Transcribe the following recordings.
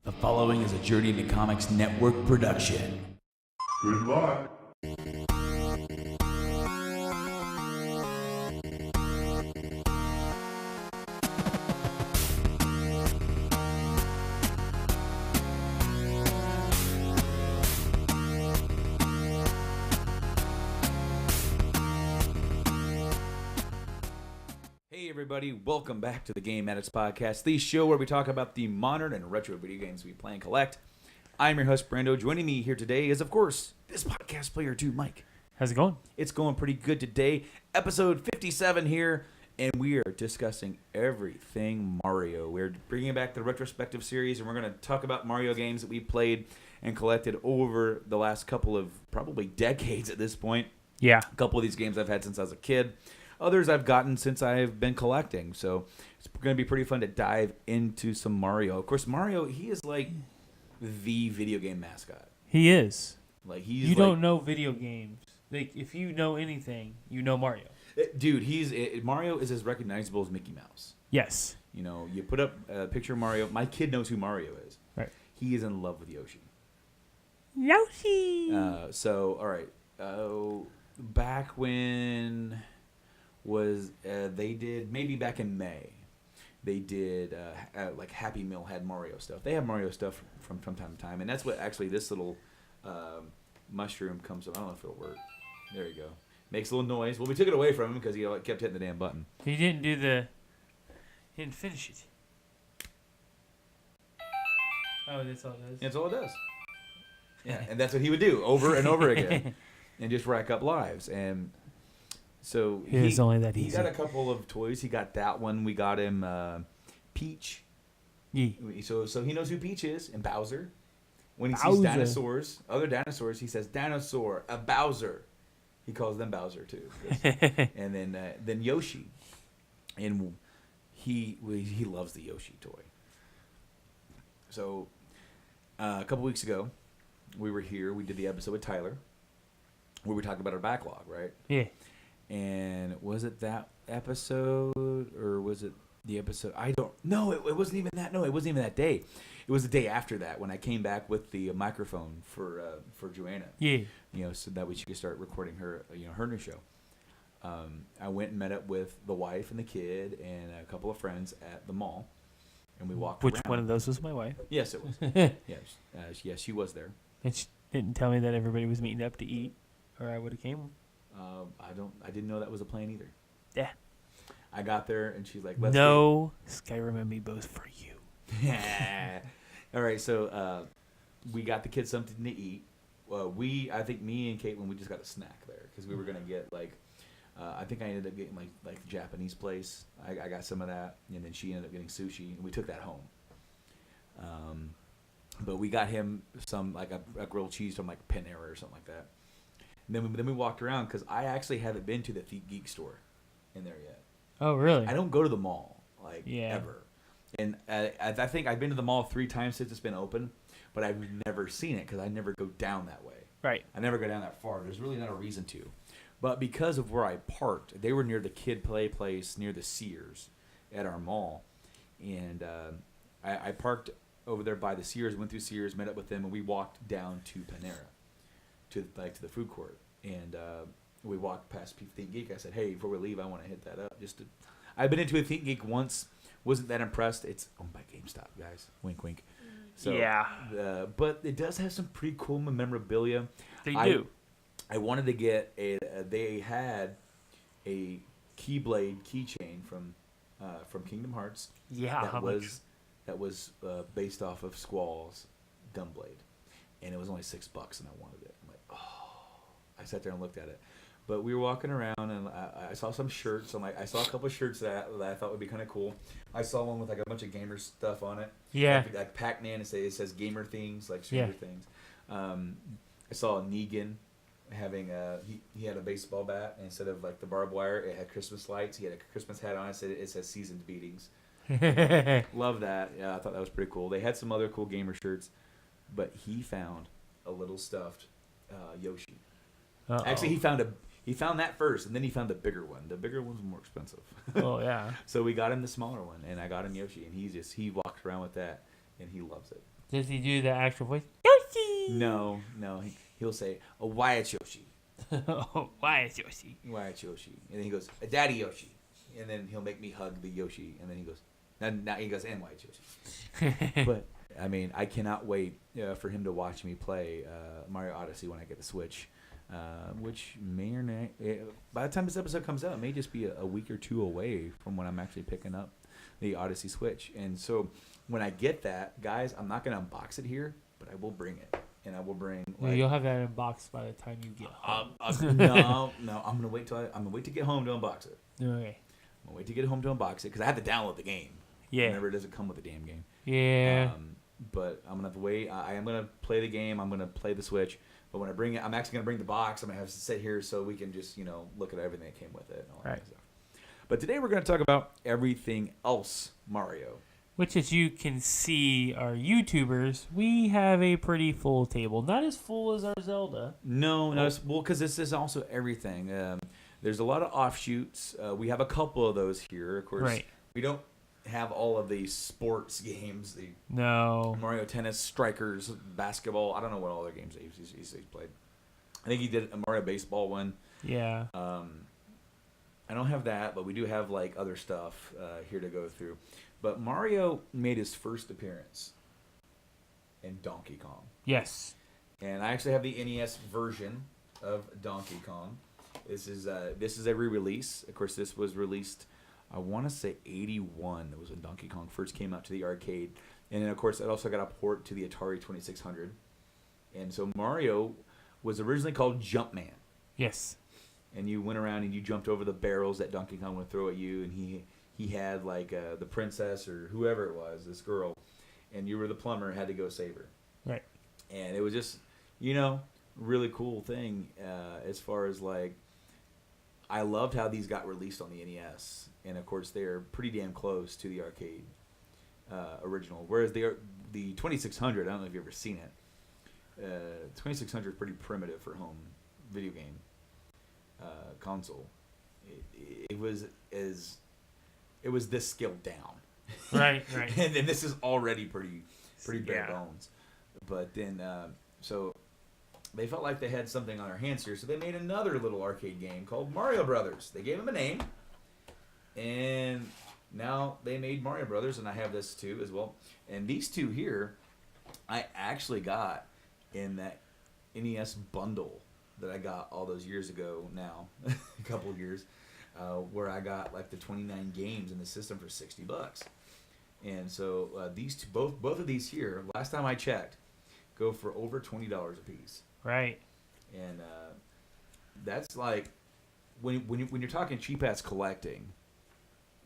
The following is a Journey into Comics Network production. Good luck. Hey everybody, welcome back to the Game Addicts Podcast, the show where we talk about the modern and retro video games we play and collect. I'm your host, Brando. Joining me here today is, of course, this podcast player too, Mike. How's it going? It's going pretty good today. Episode 57 here, and we are discussing everything Mario. We're bringing back the Retrospective series, and we're going to talk about Mario games that we played and collected over the last couple of probably decades at this point. Yeah. A couple of these games I've had since I was a kid. Others I've gotten since I've been collecting. So it's going to be pretty fun to dive into some Mario. Of course, Mario, he is like the video game mascot. He is. Like he's You don't know video games. Like if you know anything, you know Mario. Dude, Mario is as recognizable as Mickey Mouse. Yes. You know, you put up a picture of Mario. My kid knows who Mario is. Right. He is in love with Yoshi. Yoshi. So, all right. Back when they did, maybe back in May, they did like Happy Meal had Mario stuff. They have Mario stuff from time to time, and that's what actually this little mushroom comes from. I don't know if it'll work. There you go. Makes a little noise. Well, we took it away from him because he kept hitting the damn button. He didn't finish it. Oh, that's all it does? That's all it does. Yeah, and that's what he would do over and over again and just rack up lives. And so It's only that he easy. got a couple of toys. He got that one. We got him Peach. Yeah. So he knows who Peach is, and Bowser. When he Bowser. sees dinosaurs, other dinosaurs, he says dinosaur, a Bowser. He calls them Bowser too. And then Yoshi, and he loves the Yoshi toy. So a couple weeks ago, we were here. We did the episode with Tyler, where we talked about our backlog, right? Yeah. And was it that episode, or was it the episode? I don't know. It wasn't even that. No, it wasn't even that day. It was the day after that when I came back with the microphone for Joanna. Yeah. You know, so that way she could start recording her new show. I went and met up with the wife and the kid and a couple of friends at the mall, and we walked Which around. one of those was my wife? Yes, it was. Yes, she was there. And she didn't tell me that everybody was meeting up to eat, or I would have came. I didn't know that was a plan either. Yeah. I got there and she's like, "Let's no Skyrim and me both for you." All right, so we got the kids something to eat. I think me and Caitlin, we just got a snack there because we were gonna get like, I think I ended up getting like the Japanese place. I got some of that, and then she ended up getting sushi, and we took that home. But we got him some like a grilled cheese from like Panera or something like that. And then we walked around because I actually haven't been to the Theat Geek store in there yet. Oh, really? I don't go to the mall Yeah. ever. And I think I've been to the mall 3 times since it's been open, but I've never seen it because I never go down that way. Right. I never go down that far. There's really not a reason to. But because of where I parked, they were near the kid play place, near the Sears at our mall. And I parked over there by the Sears, went through Sears, met up with them, and we walked down to Panera, to the food court. And we walked past Theat Geek. I said, "Hey, before we leave, I want to hit that up." I've been into a Theat Geek once. Wasn't that impressed. It's owned by GameStop, guys. Wink, wink. So, yeah. But it does have some pretty cool memorabilia. They do. I wanted to get they had a Keyblade keychain from Kingdom Hearts. Yeah. That was based off of Squall's Gunblade, and it was only $6, and I wanted it. I'm like, oh! I sat there and looked at it. But we were walking around, and I saw some shirts. I saw a couple of shirts that I thought would be kind of cool. I saw one with like a bunch of gamer stuff on it. Yeah. Like Pac-Man, it says gamer things, like Stranger Things. I saw Negan having he had a baseball bat, and instead of like the barbed wire, it had Christmas lights. He had a Christmas hat on. It says Seasoned Beatings. Love that. Yeah, I thought that was pretty cool. They had some other cool gamer shirts, but he found a little stuffed Yoshi. Uh-oh. Actually, he found that first, and then he found the bigger one. The bigger one's more expensive. Oh yeah. So we got him the smaller one, and I got him Yoshi, and he walks around with that, and he loves it. Does he do the actual voice? Yoshi! No. He'll say, "Oh, why it's Yoshi? Why is Yoshi? Why it's Yoshi?" And then he goes, "Daddy Yoshi." And then he'll make me hug the Yoshi. And then he goes, now he goes, "And why it's Yoshi?" But I mean, I cannot wait for him to watch me play Mario Odyssey when I get the Switch, which may or may. By the time this episode comes out, it may just be a week or two away from when I'm actually picking up the Odyssey Switch. And so when I get that, guys, I'm not gonna unbox it here, but I will bring it, and I will bring. Like, You'll have that unboxed by the time you get home. no, I'm gonna wait to get home to unbox it. Okay. I'm gonna wait to get home to unbox it because I have to download the game. Yeah. Remember, it doesn't come with the damn game. Yeah. But I'm gonna have to wait. I am gonna play the game. I'm gonna play the Switch. But when I bring it, I'm actually gonna bring the box. I'm gonna have to sit here so we can just look at everything that came with it. And all that Right. kind of stuff. But today we're gonna talk about everything else Mario. Which, as you can see, our YouTubers, we have a pretty full table. Not as full as our Zelda. No, because this is also everything. There's a lot of offshoots. We have a couple of those here. Of course, Right. we don't have all of the sports games. The No. Mario Tennis, Strikers, basketball. I don't know what all other games he's played. I think he did a Mario Baseball one. Yeah. I don't have that, but we do have like other stuff here to go through. But Mario made his first appearance in Donkey Kong. Yes. And I actually have the NES version of Donkey Kong. This is a re-release. Of course, this was released, I want to say 81. That was when Donkey Kong first came out to the arcade. And then, of course, it also got a port to the Atari 2600. And so Mario was originally called Jumpman. Yes. And you went around and you jumped over the barrels that Donkey Kong would throw at you. And he had, like, the princess or whoever it was, this girl. And you were the plumber and had to go save her. Right. And it was just, really cool thing as far as, like, I loved how these got released on the NES, and of course they're pretty damn close to the arcade original. Whereas the 2600, I don't know if you've ever seen it. 2600 is pretty primitive for home video game console. It was this scaled down. Right. And then this is already pretty bare Yeah. bones. But then so. They felt like they had something on their hands here, so they made another little arcade game called Mario Brothers. They gave him a name, and now they made Mario Brothers, and I have this too as well. And these two here, I actually got in that NES bundle that I got all those years ago now, a couple of years, where I got like the 29 games in the system for $60. And so these two, both of these here, last time I checked, go for over $20 a piece. Right. And that's like when you're talking cheap ass collecting,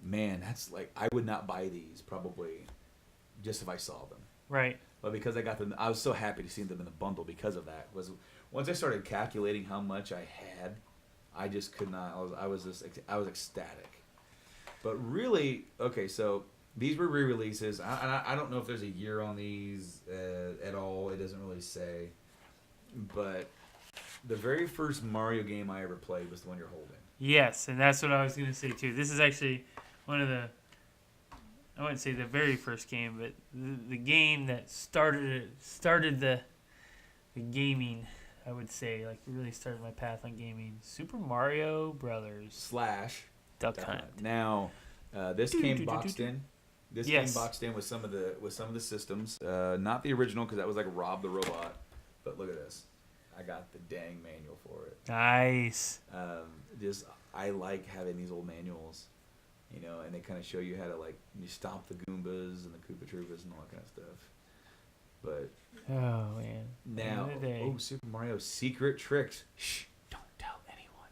man, that's like I would not buy these probably just if I saw them. Right. But because I got them, I was so happy to see them in the bundle because of that. Was once I started calculating how much I had, I just could not. I was ecstatic. But really, okay, so these were re-releases. I don't know if there's a year on these at all. It doesn't really say. But the very first Mario game I ever played was the one you're holding. Yes, and that's what I was going to say too. This is actually one of the, I wouldn't say the very first game, but the game that started the gaming, I would say, like really started my path on gaming. Super Mario Brothers / Duck Hunt. Now, this came boxed in. This Yes. came boxed in with some of the systems. Not the original because that was like Rob the Robot. But look at this. I got the dang manual for it. Nice. I like having these old manuals, and they kind of show you how to you stomp the Goombas and the Koopa Troopas and all that kind of stuff. But Oh man. now, Another day. Super Mario Secret Tricks. Shh! Don't tell anyone.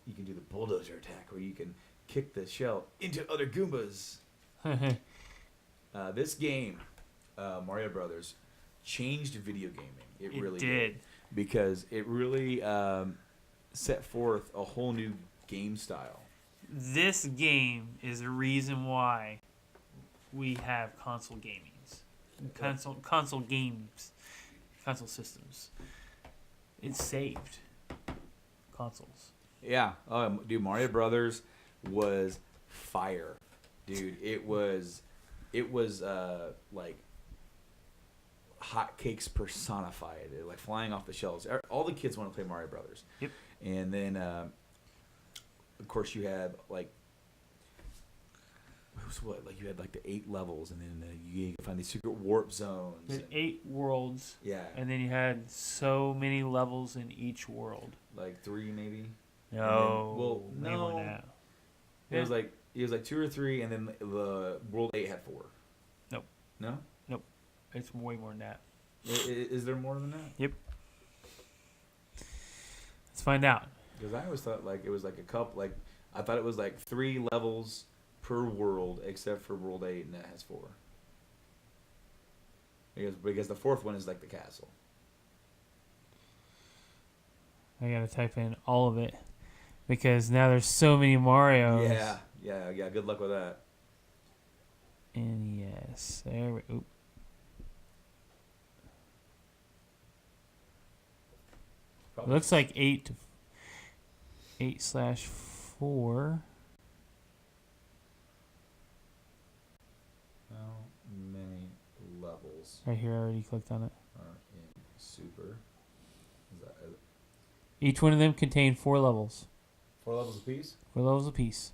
You can do the bulldozer attack, where you can kick the shell into other Goombas. This game, Mario Brothers, changed video gaming. It really did. Because it really set forth a whole new game style. This game is the reason why we have console gamings, console games, console systems. It saved consoles. Yeah, dude, Mario Brothers was fire, dude. It was like hotcakes personified, like flying off the shelves. All the kids want to play Mario Brothers. Yep. And then, of course, you had like. You had like the 8 levels, and then you could find these secret warp zones. You had 8 worlds. Yeah. And then you had so many levels in each world. Like 3 maybe. No. Then, way more than that. It was like 2 or 3, and then the World 8 had 4. Nope. No? Nope. It's way more than that. Is there more than that? Yep. Let's find out. Because I always thought like it was like a couple. Like I thought it was like 3 levels per world, except for World 8, and that has 4. Because the 4th one is like the castle. I gotta type in all of it because now there's so many Marios. Yeah. Good luck with that. NES. There we. Oop. It looks like 8/4. How many levels Right here, I already clicked on it. are in Super? Is that Each one of them contained 4 levels. 4 levels apiece? 4 levels apiece.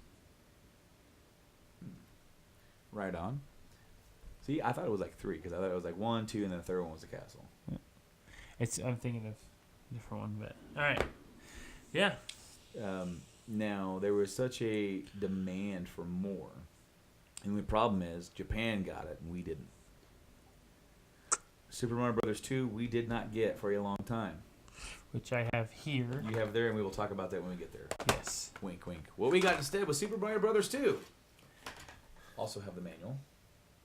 Right on. See, I thought it was like 3 because I thought it was like 1, 2, and then the third one was the castle. I'm thinking of a different one, but all right. Yeah. Now there was such a demand for more, and the problem is Japan got it and we didn't. Super Mario Brothers 2 we did not get for a long time. Which I have here. You have there, and we will talk about that when we get there. Yes. Wink, wink. What we got instead was Super Mario Brothers 2. Also have the manual.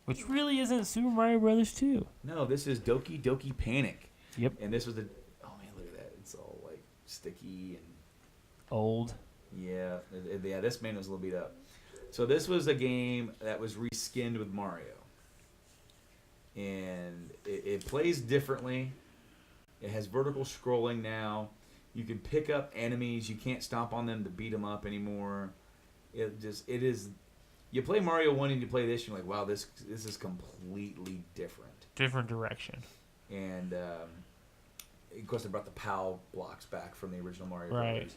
Which really isn't Super Mario Brothers 2. No, this is Doki Doki Panic. Yep. And this was the. Oh man, look at that! It's all like sticky and. Old. Yeah, this manual's a little beat up. So this was a game that was reskinned with Mario, and it plays differently. It has vertical scrolling now. You can pick up enemies. You can't stomp on them to beat them up anymore. It is. You play Mario 1 and you play this, and you're like, wow, this is completely different. Different direction. And of course, they brought the POW blocks back from the original Mario Right. Brothers.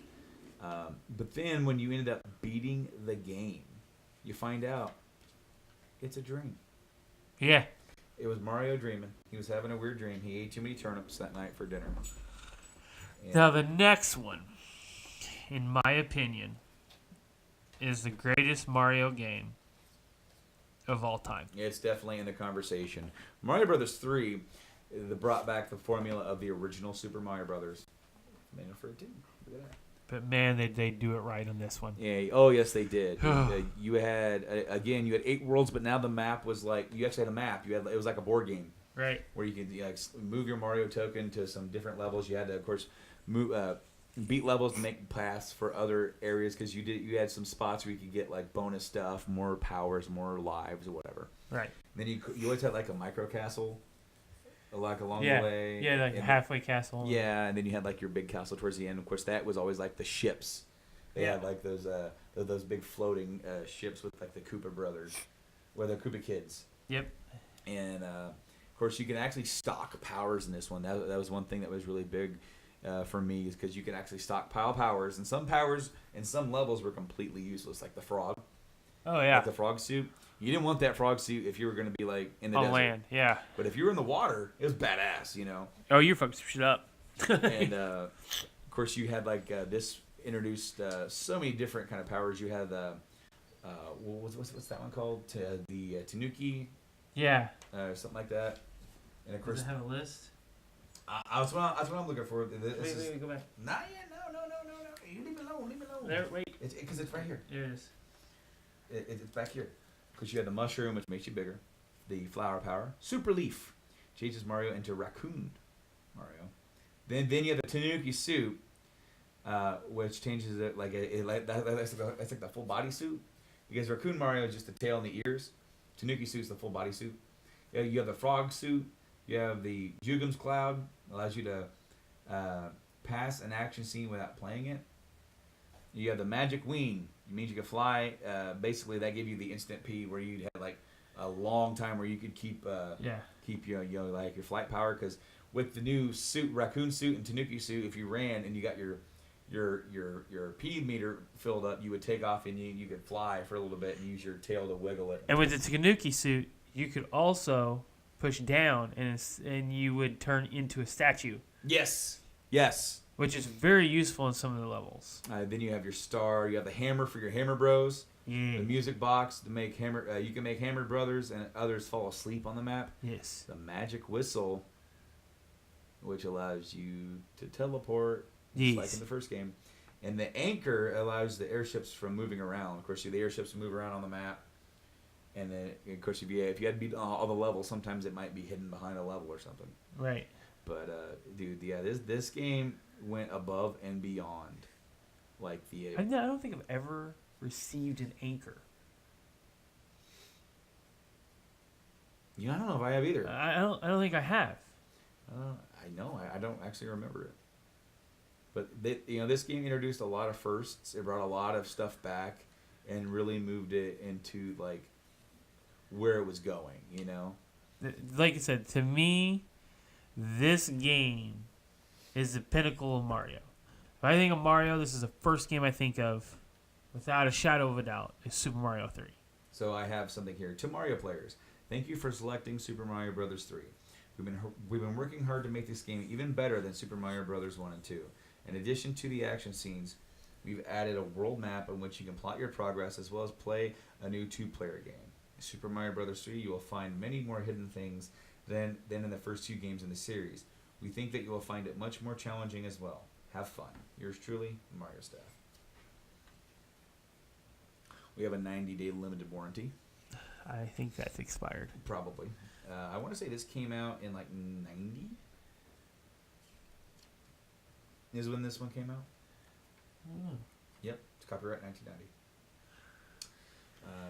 But then when you ended up beating the game, you find out it's a dream. Yeah. It was Mario dreaming. He was having a weird dream. He ate too many turnips that night for dinner. And Now the next one, in my opinion, is the greatest Mario game of all time. it's definitely in the conversation. Mario Brothers 3, they brought back the formula of the original Super Mario Brothers. Manual for it too. Look at that. But man, they do it right on this one. Yeah. Oh, yes, they did. You had 8 worlds, but now the map was like you actually had a map. It was like a board game Right. where you could like move your Mario token to some different levels. You had to, of course, move beat levels to make paths for other areas because you had some spots where you could get like bonus stuff, more powers, more lives, or whatever. Right. And then you always had like a micro castle, like along Yeah. the way. Yeah, like a And halfway castle. yeah, and then you had like your big castle towards the end. Of course, that was always like the ships. They had like those big floating ships with like the Koopa brothers, or the Koopa kids. Yep. And of course, you can actually stock powers in this one. That was one thing that was really big for me, is because you can actually stockpile powers, and some powers in some levels were completely useless, like the frog. Oh yeah. Like the frog suit. You didn't want that frog suit if you were going to be like in the On desert. land. Yeah. But if you were in the water, it was badass, you know. Oh, you fucked some shit up. And of course, you had like this introduced so many different kind of powers. You had what's that one called? The Tanuki, Yeah. something like that. And of course, Does it have a list? that's what I'm looking for. Wait, go back. Not yet. No. You leave it alone. Leave it alone. There, wait. Because it's right here. There it is. It's back here. Because you had the mushroom, which makes you bigger. The flower power. Super leaf changes Mario into raccoon Mario. Then you have the Tanuki suit, which changes it that's like the full body suit. Because raccoon Mario is just the tail and the ears. Tanuki suit is the full body suit. You have the frog suit. You have the Jugum's cloud, allows you to pass an action scene without playing it. You have the magic wing. It means you can fly. Basically, that gave you the instant P, where you'd have like a long time where you could keep like your flight power, because with the new suit, raccoon suit and tanuki suit, if you ran and you got your P meter filled up, you would take off and you could fly for a little bit and use your tail to wiggle it. And with the tanuki suit, you could also push down and you would turn into a statue. Yes. Which is very useful in some of the levels. Then you have your star. You have the hammer for your hammer bros. Yeah. The music box to make hammer. You can make hammered brothers and others fall asleep on the map. Yes. The magic whistle, which allows you to teleport, yes. just like in the first game. And the anchor allows the airships from moving around. Of course, the airships move around on the map. And then, of course, if you had to beat all the levels, sometimes it might be hidden behind a level or something. Right. But dude, yeah, this game went above and beyond. Like I don't think I've ever received an anchor. I don't know if I have either. I don't think I have. I don't actually remember it. But this game introduced a lot of firsts. It brought a lot of stuff back, and really moved it into like where it was going. Like I said, to me, this game is the pinnacle of Mario. If I think of Mario, this is the first game I think of, without a shadow of a doubt, is Super Mario 3. So I have something here. To Mario players, thank you for selecting Super Mario Bros. 3. We've been working hard to make this game even better than Super Mario Bros. 1 and 2. In addition to the action scenes, we've added a world map in which you can plot your progress as well as play a new 2-player game. In Super Mario Bros. 3, you will find many more hidden things than in the first 2 games in the series. We think that you will find it much more challenging as well. Have fun. Yours truly, Mario Staff. We have a 90-day limited warranty. I think that's expired. Probably. I want to say this came out in like 90. Is when this one came out? Yep, it's copyright 1990.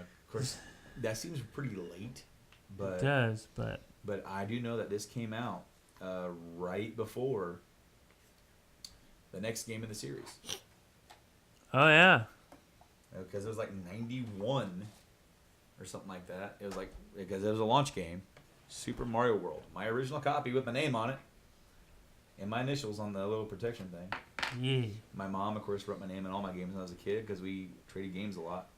Of course, that seems pretty late, but it does, but I do know that this came out right before the next game in the series. Oh yeah, because it was like 91 or something like that. It was like because it was a launch game, Super Mario World. My original copy with my name on it. And my initials on the little protection thing. Yeah. My mom, of course, wrote my name in all my games when I was a kid because we traded games a lot.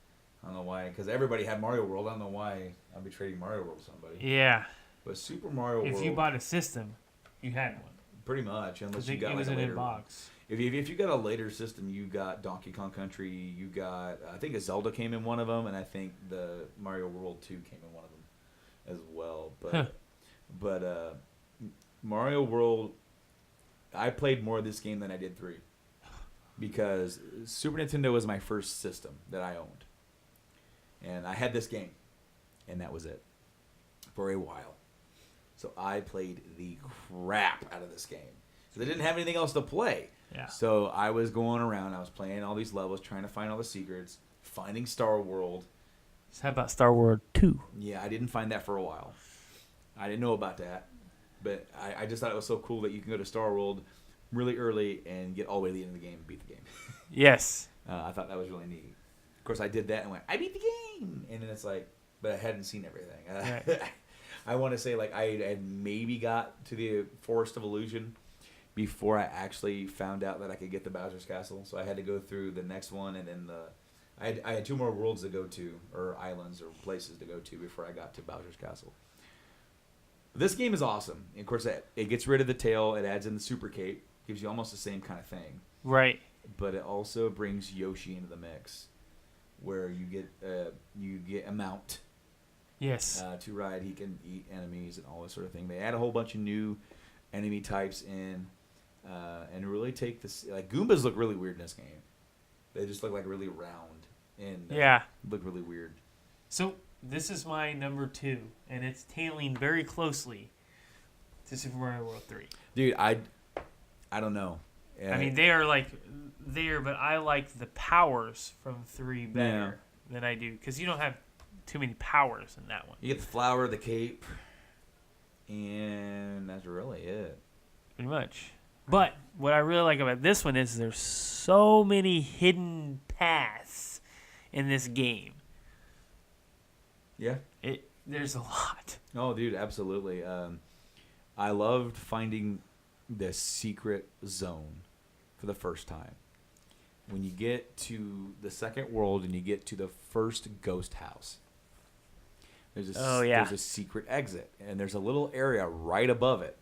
I don't know why. Because everybody had Mario World. I don't know why I'd be trading Mario World with somebody. Yeah. But Super Mario World... If you bought a system, you had one. Pretty much. Unless you got it was like a an later box. If you got a later system, you got Donkey Kong Country. You got... I think a Zelda came in one of them. And I think the Mario World 2 came in one of them as well. But Mario World... I played more of this game than I did 3 because Super Nintendo was my first system that I owned. And I had this game, and that was it for a while. So I played the crap out of this game. So they didn't have anything else to play. Yeah. So I was going around. I was playing all these levels, trying to find all the secrets, finding Star World. So how about Star Wars 2? Yeah, I didn't find that for a while. I didn't know about that. But I just thought it was so cool that you can go to Star World really early and get all the way to the end of the game and beat the game. Yes. I thought that was really neat. Of course, I did that and went, I beat the game! And then it's like, but I hadn't seen everything. Right. I want to say like I had maybe got to the Forest of Illusion before I actually found out that I could get the Bowser's Castle. So I had to go through the next one and then I had 2 more worlds to go to, or islands or places to go to before I got to Bowser's Castle. This game is awesome. And of course, it gets rid of the tail. It adds in the super cape. Gives you almost the same kind of thing. Right. But it also brings Yoshi into the mix, where you get a mount. Yes. To ride. He can eat enemies and all this sort of thing. They add a whole bunch of new enemy types in, and really take this. Like Goombas look really weird in this game. They just look like really round and look really weird. So. This is my number 2, and it's tailing very closely to Super Mario World 3. Dude, I don't know. I mean, they are like there, but I like the powers from 3 better than I do because you don't have too many powers in that one. You get the flower, the cape, and that's really it. Pretty much. But what I really like about this one is there's so many hidden paths in this game. Yeah. There's a lot. Oh, dude, absolutely. I loved finding the secret zone for the first time. When you get to the second world and you get to the first ghost house, there's there's a secret exit, and there's a little area right above it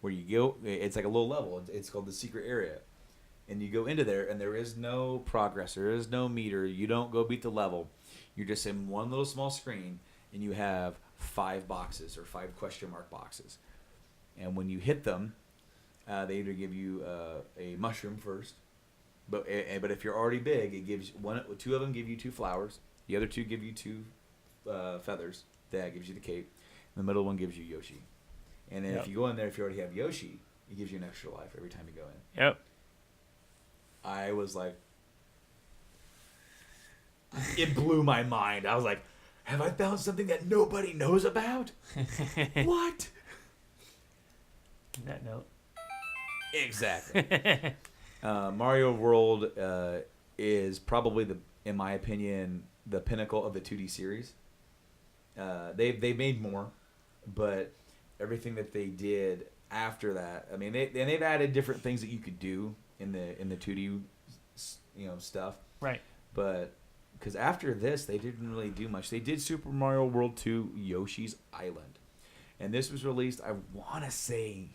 where you go. It's like a little level. It's called the secret area, and you go into there, and there is no progress. There is no meter. You don't go beat the level. You're just in one little small screen, and you have 5 boxes or 5 question mark boxes, and when you hit them, they either give you a mushroom first. But if you're already big, it gives 2 of them give you 2 flowers. The other 2 give you 2 feathers. That gives you the cape. And the middle one gives you Yoshi. And then if you go in there, if you already have Yoshi, it gives you an extra life every time you go in. Yep. I was like, it blew my mind. I was like, have I found something that nobody knows about? What? On that note. Exactly. Mario World is probably in my opinion, the pinnacle of the 2D series. They made more, but everything that they did after that, I mean, they've added different things that you could do in the 2D, stuff. Right. But because after this, they didn't really do much. They did Super Mario World 2 Yoshi's Island, and this was released, I want to say,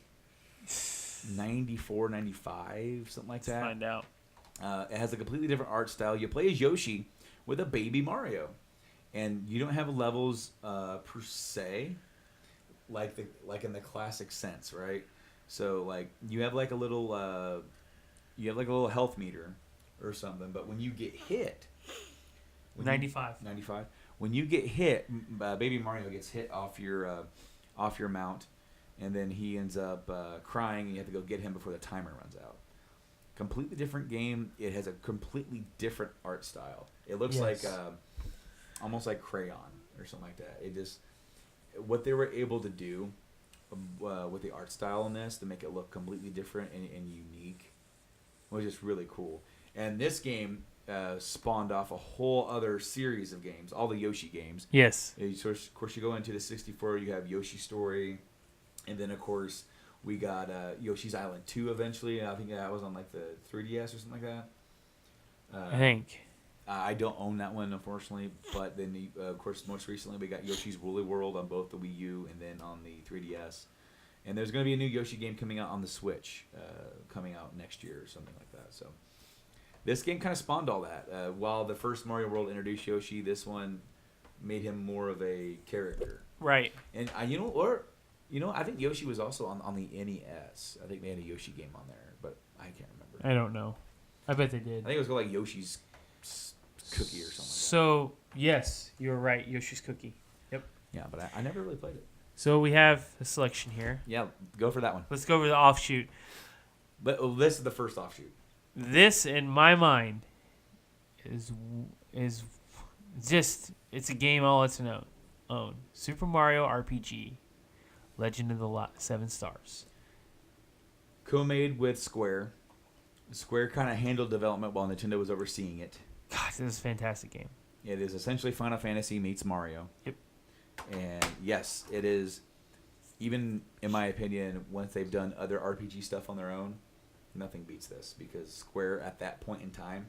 94, 95, something like that. Let's find out. It has a completely different art style. You play as Yoshi with a baby Mario, and you don't have levels per se, like in the classic sense, right? So like you have like a little health meter or something, but when you get hit, 95. 95. When you get hit, baby Mario gets hit off your mount. And then he ends up crying, and you have to go get him before the timer runs out. Completely different game. It has a completely different art style. It looks like almost like crayon or something like that. It just what they were able to do with the art style in this to make it look completely different and unique was just really cool. And this game spawned off a whole other series of games, all the Yoshi games. Yes. So of course, you go into the 64, you have Yoshi Story. And then, of course, we got Yoshi's Island 2 eventually. I think that was on, like, the 3DS or something like that. I think. I don't own that one, unfortunately. But then, of course, most recently we got Yoshi's Woolly World on both the Wii U and then on the 3DS. And there's going to be a new Yoshi game coming out on the Switch, coming out next year or something like that. So this game kind of spawned all that. While the first Mario World introduced Yoshi, this one made him more of a character. Right. And, I think Yoshi was also on the NES. I think they had a Yoshi game on there, but I can't remember. I don't know. I bet they did. I think it was called like Yoshi's Cookie or something So, yes, you're right. Yoshi's Cookie. Yep. Yeah, but I never really played it. So we have a selection here. Yeah, go for that one. Let's go over the offshoot. But this is the first offshoot. This, in my mind, is just, it's a game all its own. Super Mario RPG. Legend of the 7 Stars. Co-made with Square. Square kind of handled development while Nintendo was overseeing it. God, this is a fantastic game. It is essentially Final Fantasy meets Mario. Yep. And yes, it is, even in my opinion, once they've done other RPG stuff on their own, nothing beats this because Square at that point in time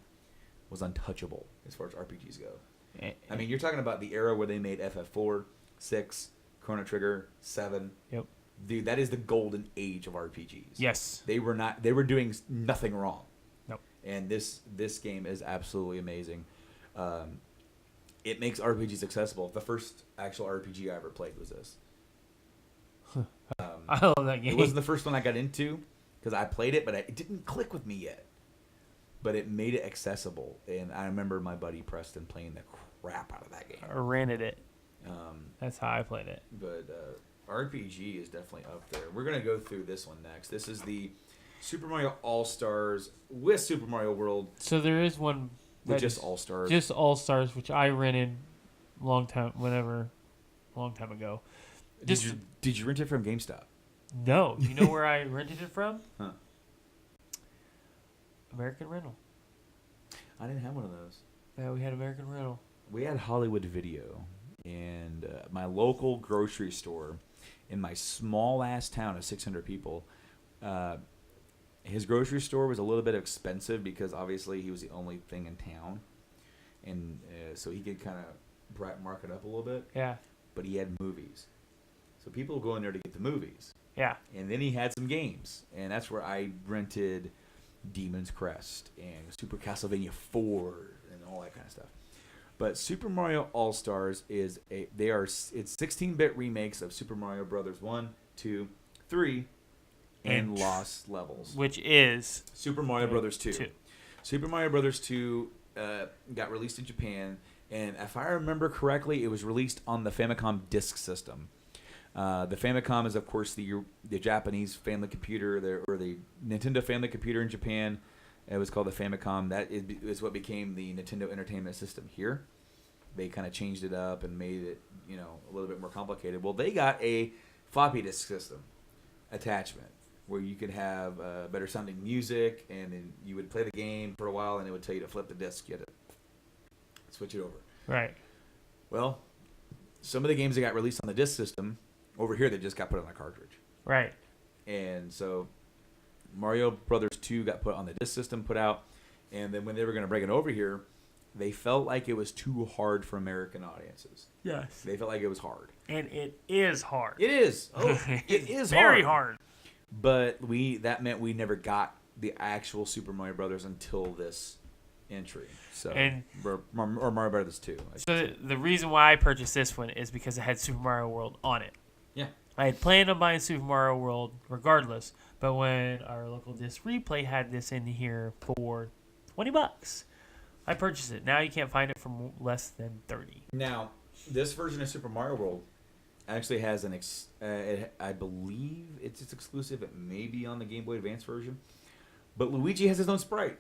was untouchable as far as RPGs go. I mean, you're talking about the era where they made FF4, 6, Chrono Trigger, 7. Yep. Dude, that is the golden age of RPGs. Yes. They were doing nothing wrong. Nope. And this game is absolutely amazing. It makes RPGs accessible. The first actual RPG I ever played was this. I love that game. It wasn't the first one I got into because I played it, but it didn't click with me yet. But it made it accessible. And I remember my buddy Preston playing the crap out of that game. I rented it. That's how I played it. But RPG is definitely up there. We're going to go through this one next. This is the Super Mario All-Stars with Super Mario World. So there is one with just All-Stars. Just All-Stars, which I rented long time ago. Did you rent it from GameStop? No. You know where I rented it from? Huh. American Rental. I didn't have one of those. Yeah, we had American Rental. We had Hollywood Video. and my local grocery store in my small ass town of 600 people. His grocery store was a little bit expensive because obviously he was the only thing in town, and so he could kind of mark it up a little bit. Yeah. But he had movies, so people would go in there to get the movies. Yeah. And then he had some games, and that's where I rented Demon's Crest and Super Castlevania 4 and all that kind of stuff. But Super Mario All-Stars it's 16-bit remakes of Super Mario Brothers 1, 2, 3, and Lost Levels. Which is Super Mario Brothers 2. Super Mario Brothers 2 got released in Japan, and if I remember correctly, it was released on the Famicom Disk System. The Famicom is, of course, the Japanese family computer, or the Nintendo family computer in Japan. It was called the Famicom. That is what became the Nintendo Entertainment System here. They kind of changed it up and made it, a little bit more complicated. Well, they got a floppy disk system attachment where you could have better sounding music, and then you would play the game for a while, and it would tell you to flip the disc. You had to switch it over. Right. Well, some of the games that got released on the disc system, over here they just got put on a cartridge. Right. And so Mario Brothers 2 got put on the disc system, put out, and then when they were going to bring it over here, they felt like it was too hard for American audiences. Yes. They felt like it was hard. And it is hard. It is. Oh, it is very hard. But that meant we never got the actual Super Mario Brothers until this entry. So or Mario Brothers 2. So the reason why I purchased this one is because it had Super Mario World on it. Yeah. I had planned on buying Super Mario World regardless, but when our local disc replay had this in here for $20, I purchased it. Now you can't find it for less than $30. Now, this version of Super Mario World actually has I believe it's exclusive. It may be on the Game Boy Advance version, but Luigi has his own sprite.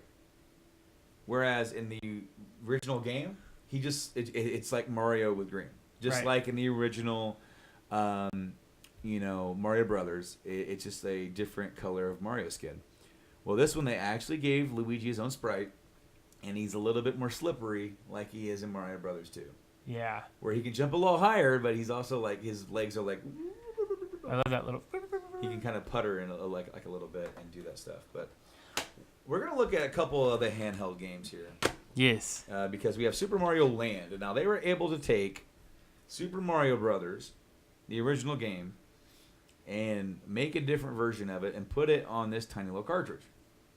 Whereas in the original game, it's like Mario with green, just right. like in the original, Mario Brothers. It's just a different color of Mario skin. Well, this one they actually gave Luigi his own sprite, and he's a little bit more slippery, like he is in Mario Brothers 2. Yeah. Where he can jump a little higher, but he's also like his legs are like. I love that little. He can kind of putter in like a little bit and do that stuff. But we're gonna look at a couple of the handheld games here. Yes. Because we have Super Mario Land, and now they were able to take Super Mario Brothers, the original game, and make a different version of it and put it on this tiny little cartridge.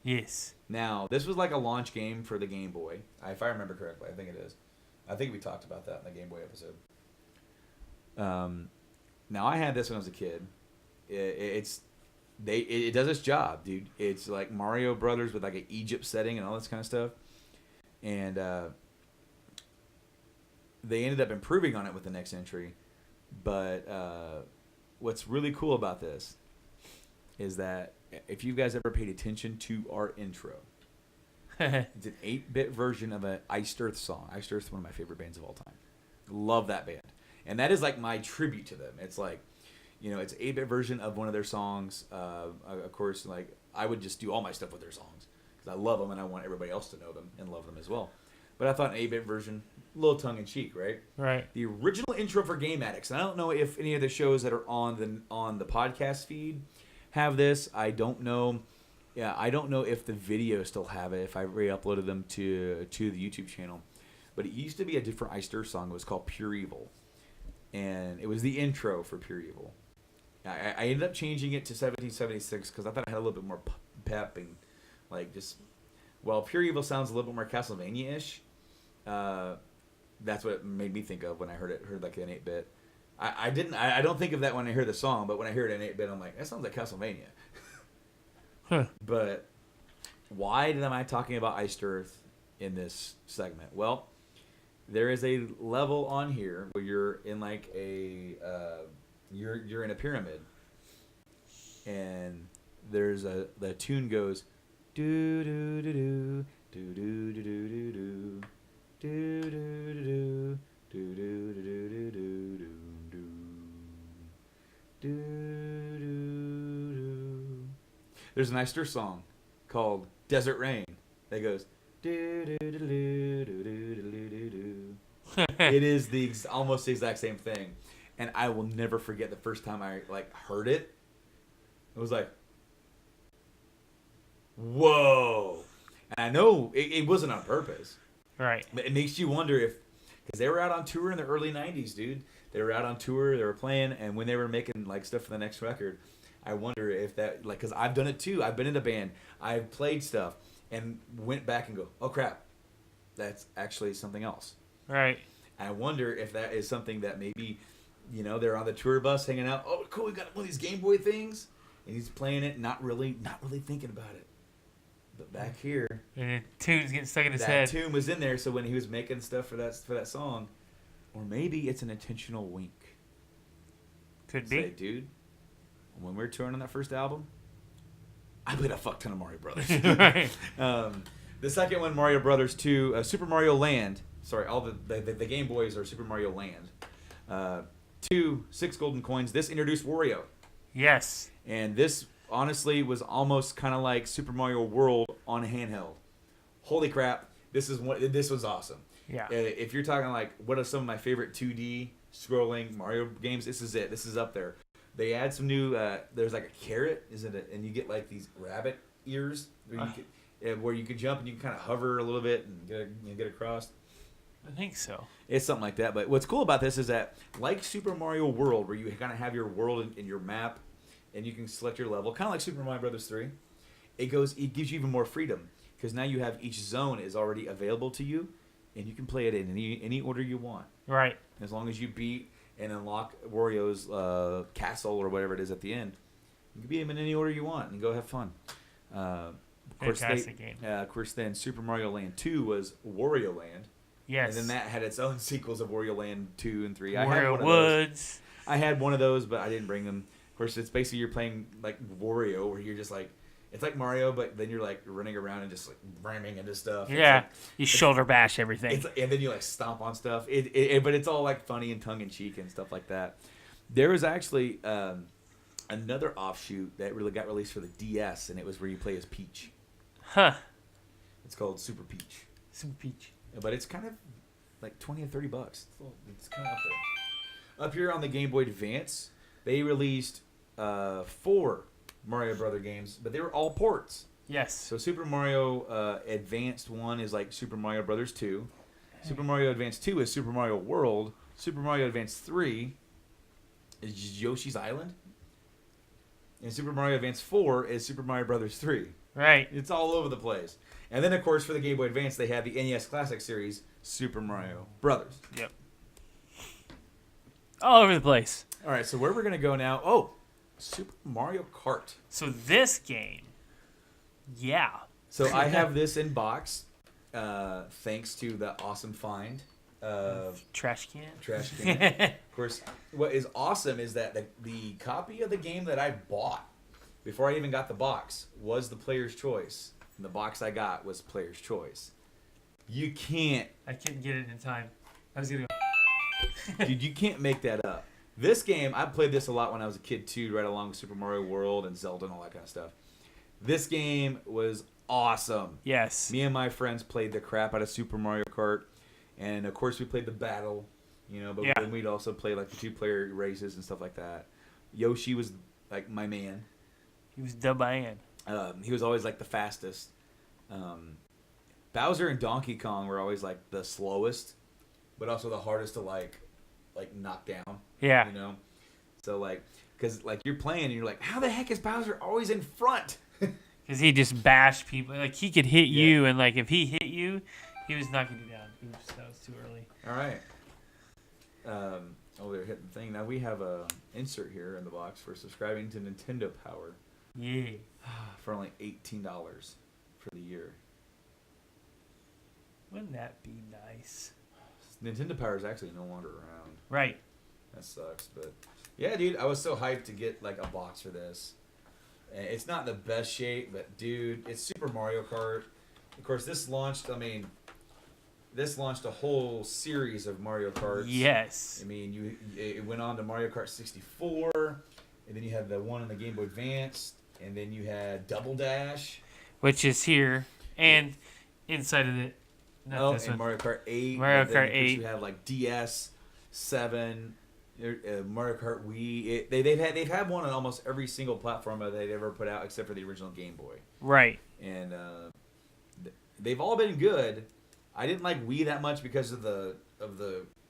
Yes. Now, this was like a launch game for the Game Boy, if I remember correctly. I think it is. I think we talked about that in the Game Boy episode. Now, I had this when I was a kid. It does its job, dude. It's like Mario Brothers with like an Egypt setting and all this kind of stuff. And they ended up improving on it with the next entry. But what's really cool about this is that if you guys ever paid attention to our intro, it's an 8-bit version of an Iced Earth song. Iced Earth is one of my favorite bands of all time. Love that band. And that is like my tribute to them. It's like, it's an 8-bit version of one of their songs. Of course, like I would just do all my stuff with their songs because I love them and I want everybody else to know them and love them as well. But I thought an 8-bit version, a little tongue-in-cheek, right? Right. The original intro for Game Addicts. And I don't know if any of the shows that are on the podcast feed have this. I don't know. Yeah, I don't know if the videos still have it, if I re-uploaded them to the YouTube channel. But it used to be a different Iced Earth song. It was called Pure Evil. And it was the intro for Pure Evil. I ended up changing it to 1776 because I thought it had a little bit more pep and like just... Well, Pure Evil sounds a little bit more Castlevania-ish. That's what it made me think of when I heard like an 8-bit. I don't think of that when I hear the song, but when I hear it in 8-bit, I'm like, that sounds like Castlevania. Huh. But why am I talking about Iced Earth in this segment? Well, there is a level on here where you're in like you're in a pyramid, and the tune goes do do do do do do do do do do do do do do do do do do. There's an Iced Earth song called Desert Rain that goes do do do do do do do do. It is almost the exact same thing, and I will never forget the first time I heard it. It was like, whoa! And I know it wasn't on purpose. Right. But it makes you wonder because they were out on tour in the early '90s, dude. They were out on tour, they were playing, and when they were making stuff for the next record, I wonder if that because I've done it too. I've been in a band, I've played stuff, and went back and go, oh crap, that's actually something else. Right. I wonder if that is something that maybe, they're on the tour bus hanging out. Oh, cool, we got one of these Game Boy things, and he's playing it, not really thinking about it. But back here, and the tune's getting stuck in his that head. tune was in there. So when he was making stuff for that song, or maybe it's an intentional wink. Could Say, be. dude, when we were touring on that first album, I played a fuck ton of Mario Brothers. Right. The second one, Mario Brothers 2, Super Mario Land. Sorry, all the Game Boys are Super Mario Land. 2, 6 golden coins. This introduced Wario. Yes. And this, honestly, was almost kind of like Super Mario World on handheld. Holy crap, this was awesome. Yeah. If you're talking what are some of my favorite 2D scrolling Mario games, this is it. This is up there. They add some new, there's a carrot, isn't it? And you get these rabbit ears where you can jump and you can kind of hover a little bit and get across. I think so. It's something like that. But what's cool about this is that, like Super Mario World, where you kind of have your world in your map, and you can select your level, kind of like Super Mario Brothers 3, it gives you even more freedom because now you have each zone is already available to you, and you can play it in any order you want. Right. As long as you beat and unlock Wario's castle or whatever it is at the end, you can beat him in any order you want and go have fun. Fantastic game. Of course, then Super Mario Land 2 was Wario Land. Yes. And then that had its own sequels of Wario Land 2 and 3. Wario Woods. I had one of those, but I didn't bring them. Of course, it's basically you're playing Wario, where you're just it's like Mario, but then you're running around and just ramming into stuff. Yeah, you shoulder bash everything. And then you stomp on stuff. But it's all funny and tongue in cheek and stuff like that. There was actually another offshoot that really got released for the DS, and it was where you play as Peach. Huh. It's called Super Peach. Super Peach. But it's kind of $20 or $30. It's kind of up there. Up here on the Game Boy Advance, they released 4 Mario Brother games, but they were all ports. Yes. So Super Mario Advanced 1 is Super Mario Brothers 2. Super Mario Advance 2 is Super Mario World. Super Mario Advance 3 is Yoshi's Island. And Super Mario Advance 4 is Super Mario Brothers 3. Right. It's all over the place. And then, of course, for the Game Boy Advance, they had the NES Classic Series, Super Mario Brothers. Yep. All over the place. All right, so where we're going to go now? Oh, Super Mario Kart. So this game, yeah. So I have this in box, thanks to the awesome find of Trash can. Of course, what is awesome is that the copy of the game that I bought before I even got the box was the Player's Choice. And the box I got was Player's Choice. You can't. I couldn't get it in time. I was going to go. Dude, you can't make that up. This game, I played this a lot when I was a kid too, right along with Super Mario World and Zelda and all that kind of stuff. This game was awesome. Yes. Me and my friends played the crap out of Super Mario Kart. And of course we played the battle, but then we'd also play the 2-player races and stuff like that. Yoshi was my man. He was the man. He was always the fastest. Bowser and Donkey Kong were always the slowest, but also the hardest to knock down. Yeah. So because you're playing and you're how the heck is Bowser always in front? Because he just bashed people. He could hit you, and if he hit you, he was knocking you down. Oops, that was too early. All right. They're hitting the thing. Now we have a insert here in the box for subscribing to Nintendo Power. Yeah. For only $18 for the year. Wouldn't that be nice? Nintendo Power is actually no longer around. Right. That sucks, but yeah, dude, I was so hyped to get a box for this. And it's not in the best shape, but dude, it's Super Mario Kart. Of course, this launched a whole series of Mario Karts. Yes. It went on to Mario Kart 64, and then you had the one on the Game Boy Advance, and then you had Double Dash, which is here, and inside of it Not this and one. Mario Kart 8. Mario but then, Kart of course, 8. You have like DS 7, Mario Kart Wii. They've had one on almost every single platform that they've ever put out, except for the original Game Boy. Right. And they've all been good. I didn't like Wii that much because of the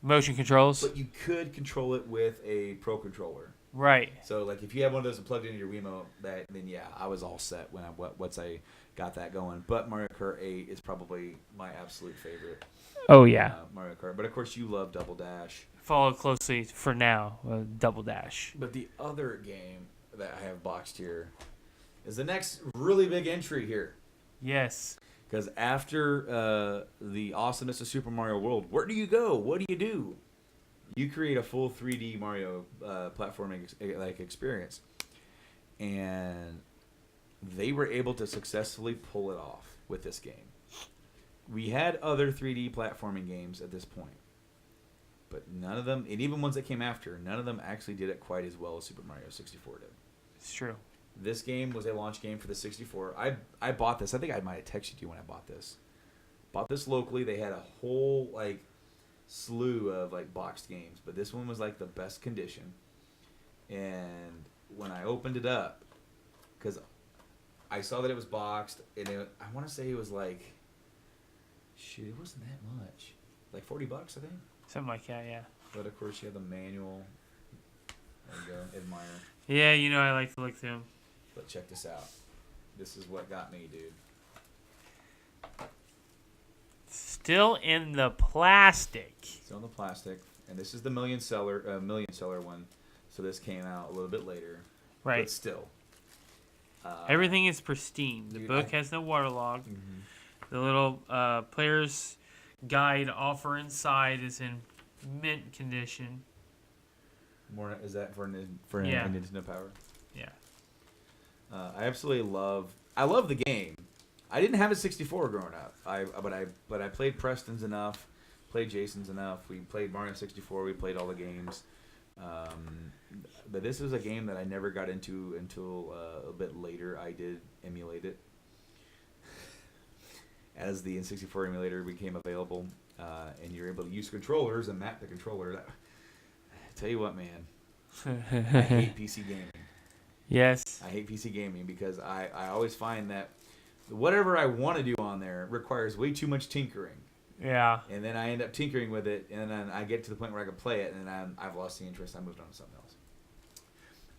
Motion controls. but you could control it with a Pro controller. Right. So like if you have one of those and plugged into your Wiimote, then yeah, I was all set when once I got that going. But Mario Kart 8 is probably my absolute favorite. Oh yeah. Mario Kart. But of course you love Double Dash. Follow closely for now. Double Dash. But the other game that I have boxed here is the next really big entry here. Yes. Because after the awesomeness of Super Mario World, where do you go? What do? You create a full 3D Mario platforming experience, and they were able to successfully pull it off with this game. We had other 3D platforming games at this point, but none of them, and even ones that came after, none of them actually did it quite as well as Super Mario 64 did. It's true. This game was a launch game for the 64. I bought this. I think I might have texted you when I bought this. Bought this locally. They had a whole slew of boxed games, but this one was the best condition. And when I opened it up, because I saw that it was boxed, and I want to say it was shoot, it wasn't that much, $40, I think. Something like that, yeah. But of course, you have the manual. There you go, admire. Yeah, I like to look through them. But check this out. This is what got me, dude. Still in the plastic. Still in the plastic, and this is the million seller one. So this came out a little bit later. Right. But still. Everything is pristine. The dude, book has no waterlog. Mm-hmm. The little player's guide offer inside is in mint condition. More is that for Yeah. Nintendo Power? Yeah. I absolutely love the game. I didn't have a 64 growing up. But I played Preston's enough, played Jason's enough. We played Mario 64. We played all the games. But this was a game that I never got into until a bit later. I did emulate it as the N64 emulator became available, and you're able to use controllers and map the controller. Tell you what, man, I hate PC gaming. Yes. I hate PC gaming because I always find that whatever I want to do on there requires way too much tinkering. Yeah. And then I end up tinkering with it, and then I get to the point where I can play it, and then I've lost the interest. I moved on to something else.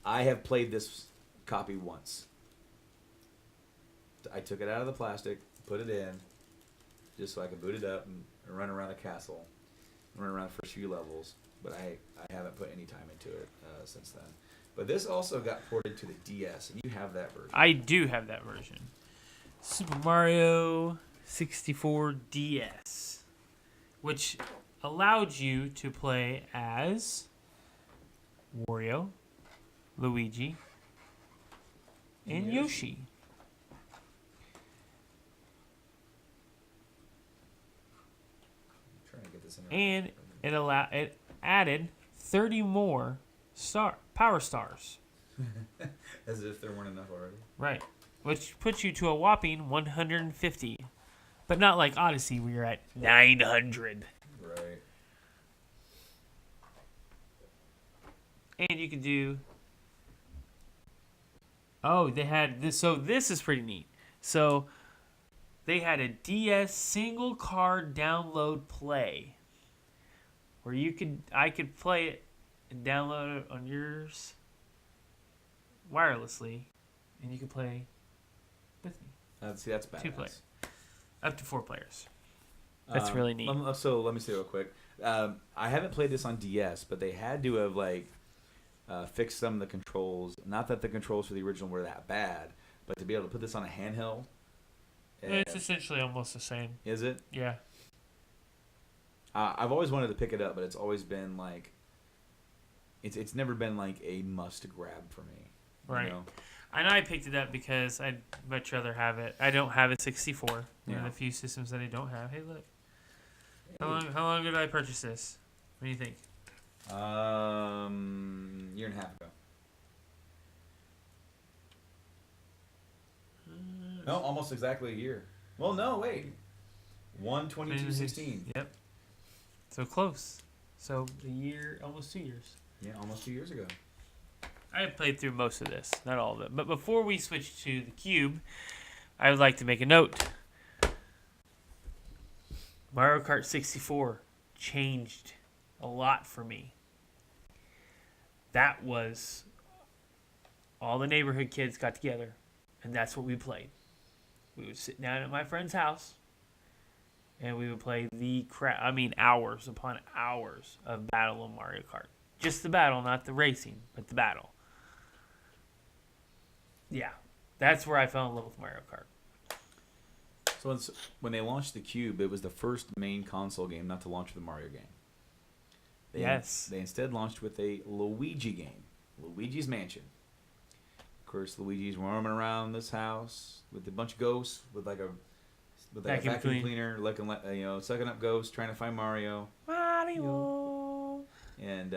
I have played this copy once. I took it out of the plastic, put it in, just so I could boot it up and run around the castle, run around the first few levels. But I haven't put any time into it since then. But this also got ported to the DS, and you have that version. I do have that version. Super Mario 64 DS, which allowed you to play as Wario, Luigi, and Yoshi. I'm trying to get this in And it added 30 more power stars. As if there weren't enough already. Right. Which puts you to a whopping 150. But not like Odyssey where you're at 900. Right. And you could do... Oh, they had this. So this is pretty neat. So they had a DS single card download play. Where I could play it and download it on yours wirelessly. And you could play with me. See, that's badass. 2 players. Up to 4 players. That's really neat. So let me say real quick. I haven't played this on DS, but they had to have fixed some of the controls. Not that the controls for the original were that bad, but to be able to put this on a handheld. It's essentially almost the same. Is it? Yeah. I've always wanted to pick it up, but it's always been it's never been a must grab for me. Right. You know? And I picked it up because I'd much rather have it. I don't have a 64. One Yeah. of the few systems that I don't have. Hey, look. How long did I purchase this? What do you think? Year and a half ago. No, almost exactly a year. Well, no, wait. 1/22/16. Yep. So close. So almost 2 years. Yeah, almost 2 years ago. I have played through most of this, not all of it. But before we switch to the Cube, I would like to make a note. Mario Kart 64 changed a lot for me. That was all the neighborhood kids got together, and that's what we played. We would sit down at my friend's house, and we would play hours upon hours of Battle of Mario Kart. Just the battle, not the racing, but the battle. Yeah, that's where I fell in love with Mario Kart. So when they launched the Cube, it was the first main console game not to launch with a Mario game. They instead launched with a Luigi game, Luigi's Mansion. Of course, Luigi's roaming around this house with a bunch of ghosts with a vacuum cleaner, sucking up ghosts, trying to find Mario. Mario. And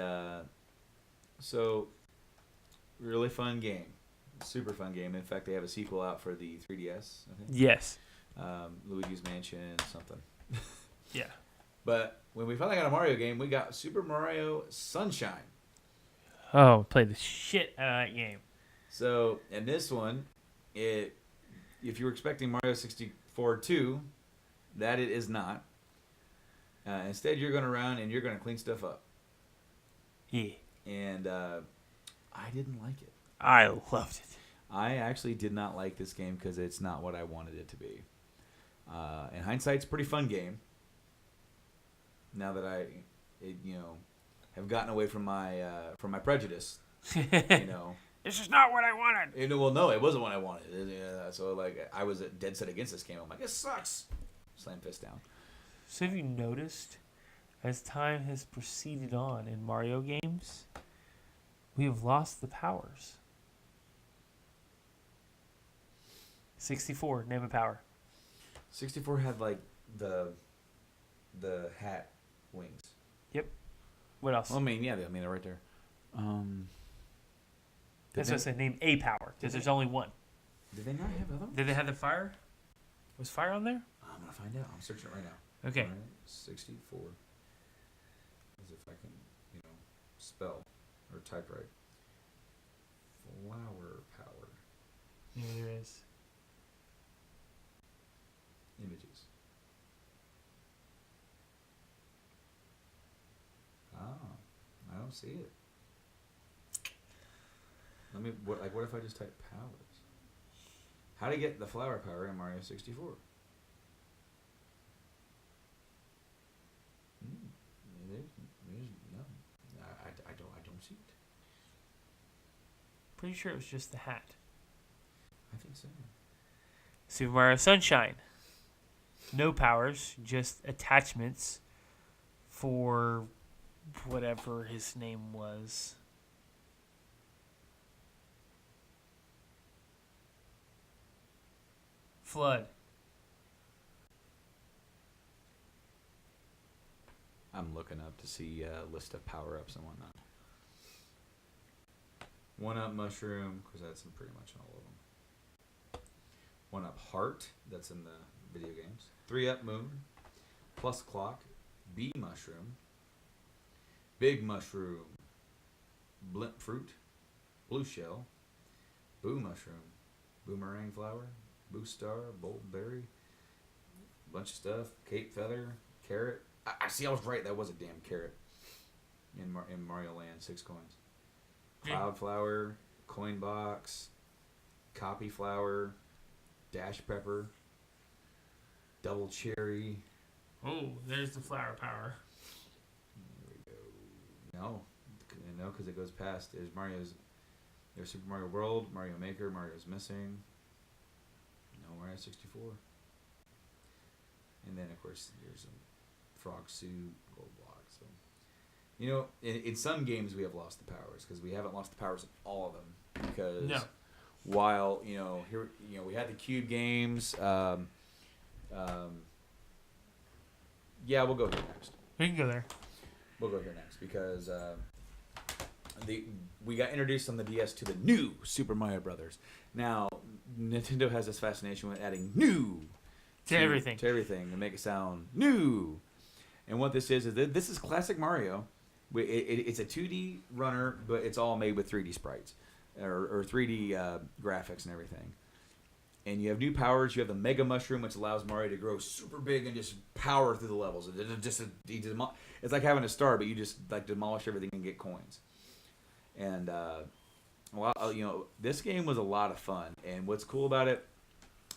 so, really fun game, super fun game. In fact, they have a sequel out for the 3DS. I think. Yes. Luigi's Mansion something. Yeah. But when we finally got a Mario game, we got Super Mario Sunshine. Oh, played the shit out of that game. So, in this one, if you were expecting Mario 64 2, that it is not. Instead, you're going around and you're going to clean stuff up. Yeah. And I didn't like it. I loved it. I actually did not like this game because it's not what I wanted it to be. In hindsight, it's a pretty fun game. Now that I have gotten away from my prejudice, This is not what I wanted. Well, no, it wasn't what I wanted. So I was dead set against this game. I'm like, it sucks. Slam fist down. So have you noticed, as time has proceeded on in Mario games, we have lost the powers? 64, name a power. 64 had the hat wings. Yep. What else? Well, they're right there. That's what I said. Name a power, because there's only one. Did they not have other ones? Did they have the fire? Was fire on there? I'm gonna find out. I'm searching it right now. Okay. Mario 64. As if I can, spell or type right. Flower power. Yeah, there is. Images. I don't see it. What if I just type powers? How to get the flower power in Mario 64? No. I don't see it. Pretty sure it was just the hat. I think so. Super Mario Sunshine. No powers, just attachments for whatever his name was. Flood. I'm looking up to see a list of power-ups and whatnot. 1-up mushroom, because that's in pretty much all of them. 1-up heart, that's in the video games. 3-up moon, plus clock, bee mushroom, big mushroom, blimp fruit, blue shell, boo mushroom, boomerang flower, boo star, bold berry, bunch of stuff, cape feather, carrot. I see. I was right. That was a damn carrot. In Mario Land, 6 coins. Cloud flower, coin box, copy flower, dash pepper, double cherry. Oh, there's the flower power. There we go. No, because it goes past. There's Super Mario World, Mario Maker, Mario's Missing. No, Mario 64. And then, of course, there's a frog suit, gold block. So, in some games we have lost the powers because we haven't lost the powers in all of them. Because while here we had the Cube games. Yeah, we'll go here next. We can go there. We'll go here next because we got introduced on the DS to the new Super Mario Brothers. Now, Nintendo has this fascination with adding new To everything. To everything, to make it sound new. And what this is that this is classic Mario. It's a 2D runner, but it's all made with 3D sprites or 3D graphics and everything. And you have new powers. You have the Mega Mushroom, which allows Mario to grow super big and just power through the levels. It's like having a star, but you just like demolish everything and get coins. And this game was a lot of fun. And what's cool about it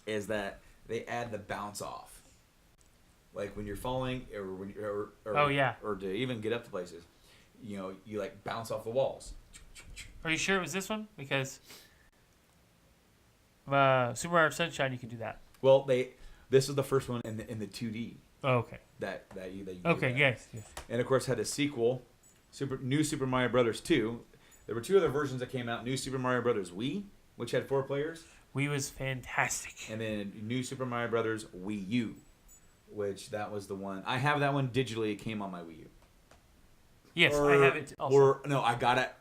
is that they add the bounce off, like when you're falling, or to even get up to places. You like bounce off the walls. Are you sure it was this one? Because Super Mario Sunshine, you could do that. Well, this is the first one in the 2D. Oh, okay. That you okay, yes. And of course had a sequel, New Super Mario Brothers 2. There were two other versions that came out. New Super Mario Brothers Wii, which had 4 players. Wii was fantastic. And then New Super Mario Brothers Wii U, which that was the one. I have that one digitally. It came on my Wii U. Yes, I have it also. I got it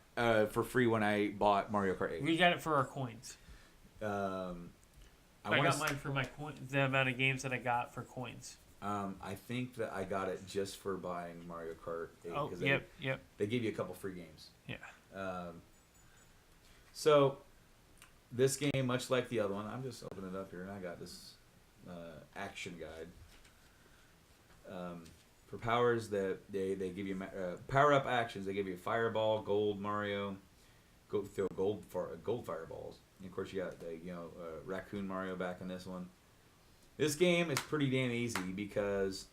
for free when I bought Mario Kart 8. We got it for our coins. I got mine for my coins. The amount of games that I got for coins. I think that I got it just for buying Mario Kart 8. Oh, yep. They gave you a couple free games. Yeah. So, this game, much like the other one, I'm just opening it up here, and I got this action guide. For powers that they give you power up actions, they give you Fireball, Gold Mario, throw gold fireballs. And of course, you got the Raccoon Mario back in this one. This game is pretty damn easy because,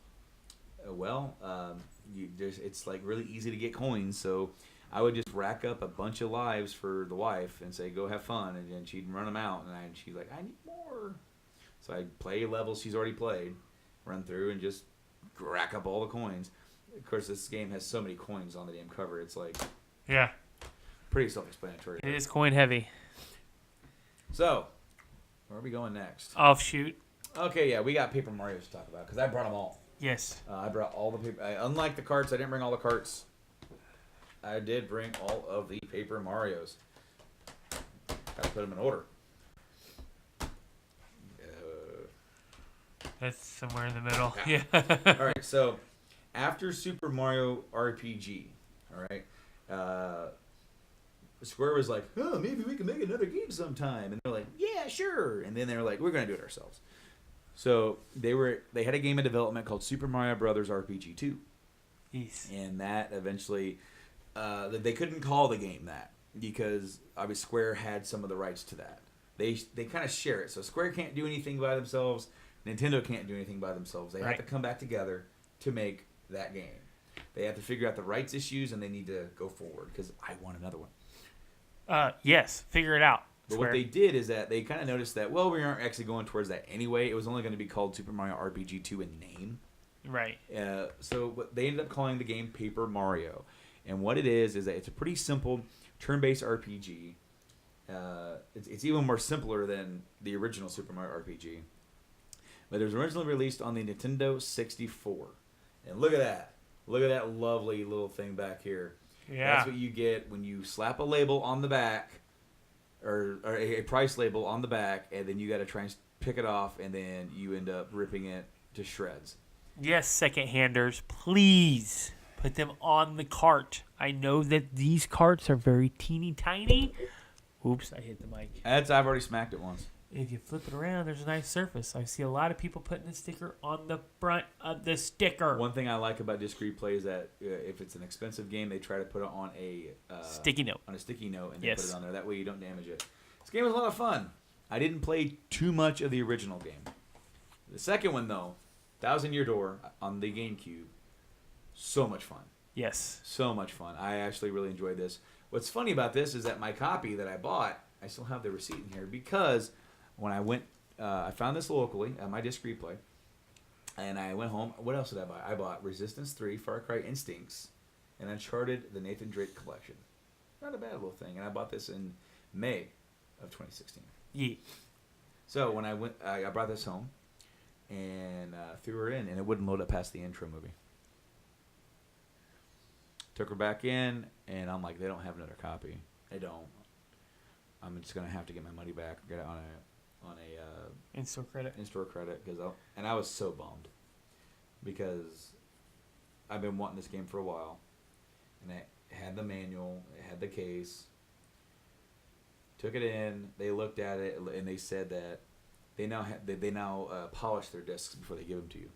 it's like really easy to get coins. So I would just rack up a bunch of lives for the wife and say, "Go have fun," and then she'd run them out, and she's like, "I need more." So I'd play levels she's already played, run through, and just rack up all the coins. Of course, this game has so many coins on the damn cover. It's like, yeah, pretty self-explanatory. It is coin heavy. So, where are we going next? Offshoot. Okay, yeah, we got Paper Marios to talk about because I brought them all. Yes. I brought all the paper. Unlike the carts, I didn't bring all the carts. I did bring all of the Paper Marios. Got to put them in order. That's somewhere in the middle. Yeah. Yeah. All right, so after Super Mario RPG, all right, Square was like, "Oh, maybe we can make another game sometime," and they're like, "Yeah, sure." And then they were like, "We're gonna do it ourselves." So they had a game in development called Super Mario Brothers RPG 2. Yes. And that eventually, they couldn't call the game that because obviously Square had some of the rights to that. They kind of share it. So Square can't do anything by themselves. Nintendo can't do anything by themselves. They have to come back together to make that game. They have to figure out the rights issues, and they need to go forward because I want another one. Yes, figure it out. But what they did is that they kind of noticed that, well, we aren't actually going towards that anyway. It was only going to be called Super Mario RPG 2 in name. Right. So they ended up calling the game Paper Mario. And what it is that it's a pretty simple turn-based RPG. It's even more simpler than the original Super Mario RPG. But it was originally released on the Nintendo 64. And look at that. Look at that lovely little thing back here. Yeah. That's what you get when you slap a label on the back, or a price label on the back, and then you got to try and pick it off, and then you end up ripping it to shreds. Yes, second-handers, please put them on the cart. I know that these carts are very teeny tiny. Oops, I hit the mic. I've already smacked it once. If you flip it around, there's a nice surface. I see a lot of people putting the sticker on the front of the sticker. One thing I like about discrete play is that if it's an expensive game, they try to put it on a sticky note. On a sticky note, and then put it on there. That way you don't damage it. This game was a lot of fun. I didn't play too much of the original game. The second one, though, 1,000 Year Door on the GameCube, so much fun. Yes. So much fun. I actually really enjoyed this. What's funny about this is that my copy that I bought, I still have the receipt in here because when I went, I found this locally at my disc replay, and I went home. What else did I buy? I bought Resistance 3, Far Cry Instincts, and Uncharted, the Nathan Drake Collection. Not a bad little thing. And I bought this in May of 2016. Yeah. So when I went, I brought this home and threw her in, and it wouldn't load up past the intro movie. Took her back in, and I'm like, they don't have another copy. They don't. I'm just going to have to get my money back, get it on it. on a in-store credit. in-store credit and I was so bummed because I've been wanting this game for a while, and it had the manual, it had the case. Took it in, they looked at it, and they said that they now polish their discs before they give them to you.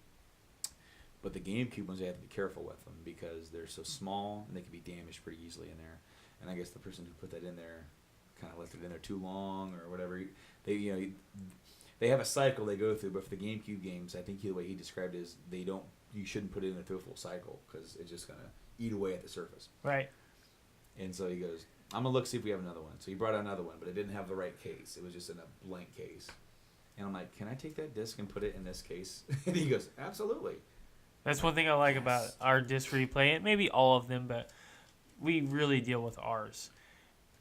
But the GameCube ones, they have to be careful with them because they're so small and they can be damaged pretty easily in there. And I guess the person who put that in there kind of left it in there too long or whatever. They have a cycle they go through, but for the GameCube games, I think the way he described it is you shouldn't put it in through a full cycle because it's just gonna eat away at the surface. Right. And so he goes, I'm gonna look see if we have another one. So he brought out another one, but it didn't have the right case. It was just in a blank case. And I'm like, can I take that disc and put it in this case? And he goes, absolutely. That's one thing I like about our disc replay, and maybe all of them, but we really deal with ours.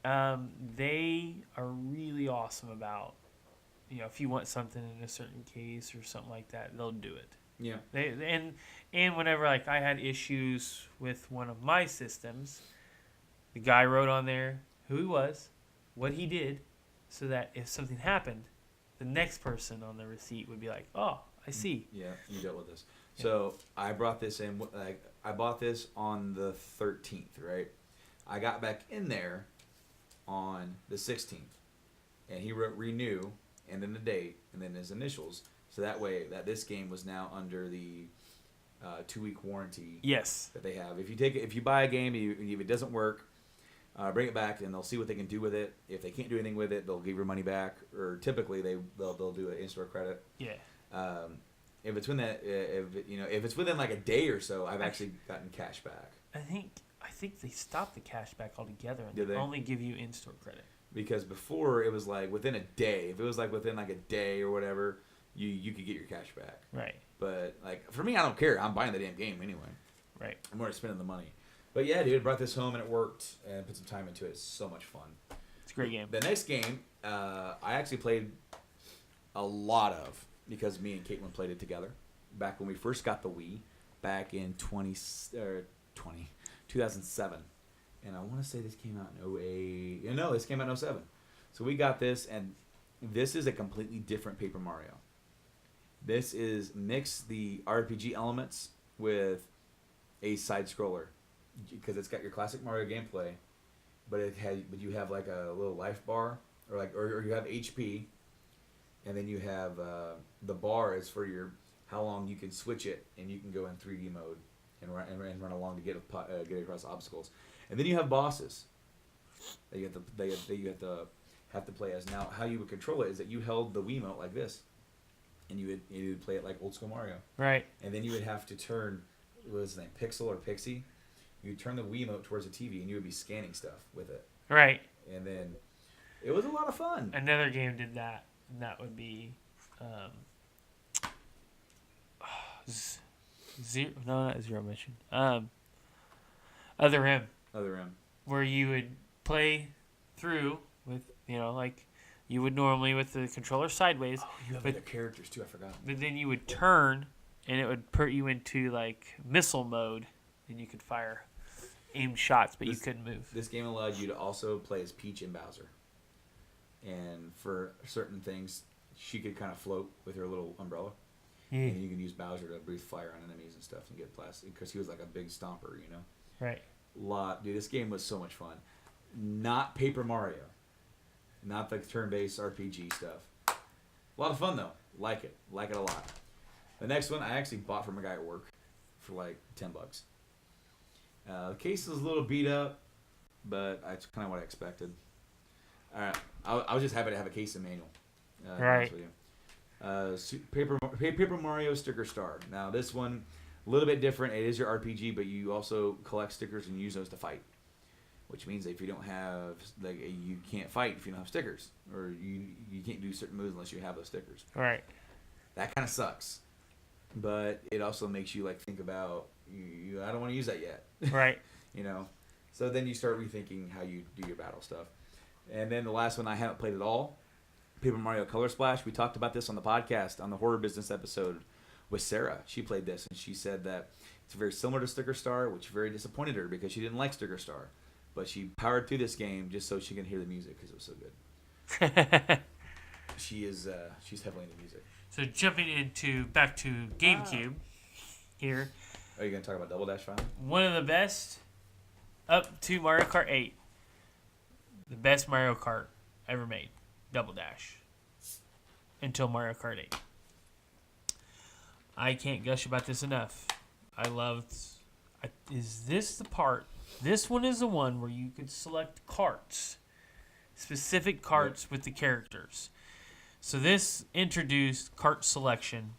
They are really awesome about, if you want something in a certain case or something like that, they'll do it. Yeah. And whenever I had issues with one of my systems, the guy wrote on there who he was, what he did, so that if something happened, the next person on the receipt would be like, oh, I see. Yeah, you dealt with this. So I brought this in. I bought this on the 13th, right? I got back in there on the 16th, and he wrote renew, and then the date, and then his initials. So that way, this game was now under the 2-week warranty. Yes. That they have. If you buy a game, if it doesn't work, bring it back, and they'll see what they can do with it. If they can't do anything with it, they'll give your money back, or typically they'll do an in-store credit. Yeah. If it's within if it's within like a day or so, I've actually gotten cash back. I think they stopped the cash back altogether and Did they only give you in-store credit. Because before it was like within a day. If it was like within like a day or whatever, you could get your cash back. Right. But like for me, I don't care. I'm buying the damn game anyway. Right. I'm already spending the money. But yeah, dude, brought this home and it worked and put some time into it. It's so much fun. It's a great game. The next game, I actually played a lot of because me and Caitlin played it together back when we first got the Wii back in 2007. And I want to say this came out in 08. No, this came out in 07. So we got this, and this is a completely different Paper Mario. This is mix the RPG elements with a side scroller because it's got your classic Mario gameplay, but you have like a little life bar or you have HP, and then you have the bar is for your how long you can switch it, and you can go in 3D mode and run along to get across obstacles, and then you have bosses that you have to play as. Now, how you would control it is that you held the Wiimote like this, and you would play it like old school Mario. Right. And then you would have to turn, what was his name, Pixel or Pixie? You would turn the Wiimote towards the TV, and you would be scanning stuff with it. Right. And then it was a lot of fun. Another game did that, and that would be not Zero Mission. Other M. Other M. Where you would play through with, like you would normally with the controller sideways. Oh, you have other characters too, I forgot. But then you would turn, and it would put you into like missile mode, and you could fire aimed shots, but you couldn't move. This game allowed you to also play as Peach and Bowser. And for certain things, she could kind of float with her little umbrella. Yeah. And you can use Bowser to breathe fire on enemies and stuff and get plastic because he was like a big stomper, Right. Dude, this game was so much fun. Not Paper Mario. Not the turn-based RPG stuff. A lot of fun, though. Like it a lot. The next one I actually bought from a guy at work for like $10. The case is a little beat up, but that's kind of what I expected. All right. I was just happy to have a case and manual. Right. Paper Mario Sticker Star. Now, this one, a little bit different. It is your RPG, but you also collect stickers and use those to fight. Which means that if you don't have, you can't fight if you don't have stickers. Or you can't do certain moves unless you have those stickers. Right. That kind of sucks. But it also makes you, think about, I don't want to use that yet. Right. So then you start rethinking how you do your battle stuff. And then the last one I haven't played at all, Paper Mario Color Splash. We talked about this on the podcast, on the Horror Business episode with Sarah. She played this, and she said that it's very similar to Sticker Star, which very disappointed her because she didn't like Sticker Star. But she powered through this game just so she can hear the music because it was so good. She is. She's heavily into music. So jumping back to GameCube here. Are you gonna talk about Double Dash finally? One of the best up to Mario Kart 8. The best Mario Kart ever made. Double Dash. Until Mario Kart 8. I can't gush about this enough. I loved... Is this the part? This one is the one where you could select carts. Specific carts with the characters. So this introduced cart selection.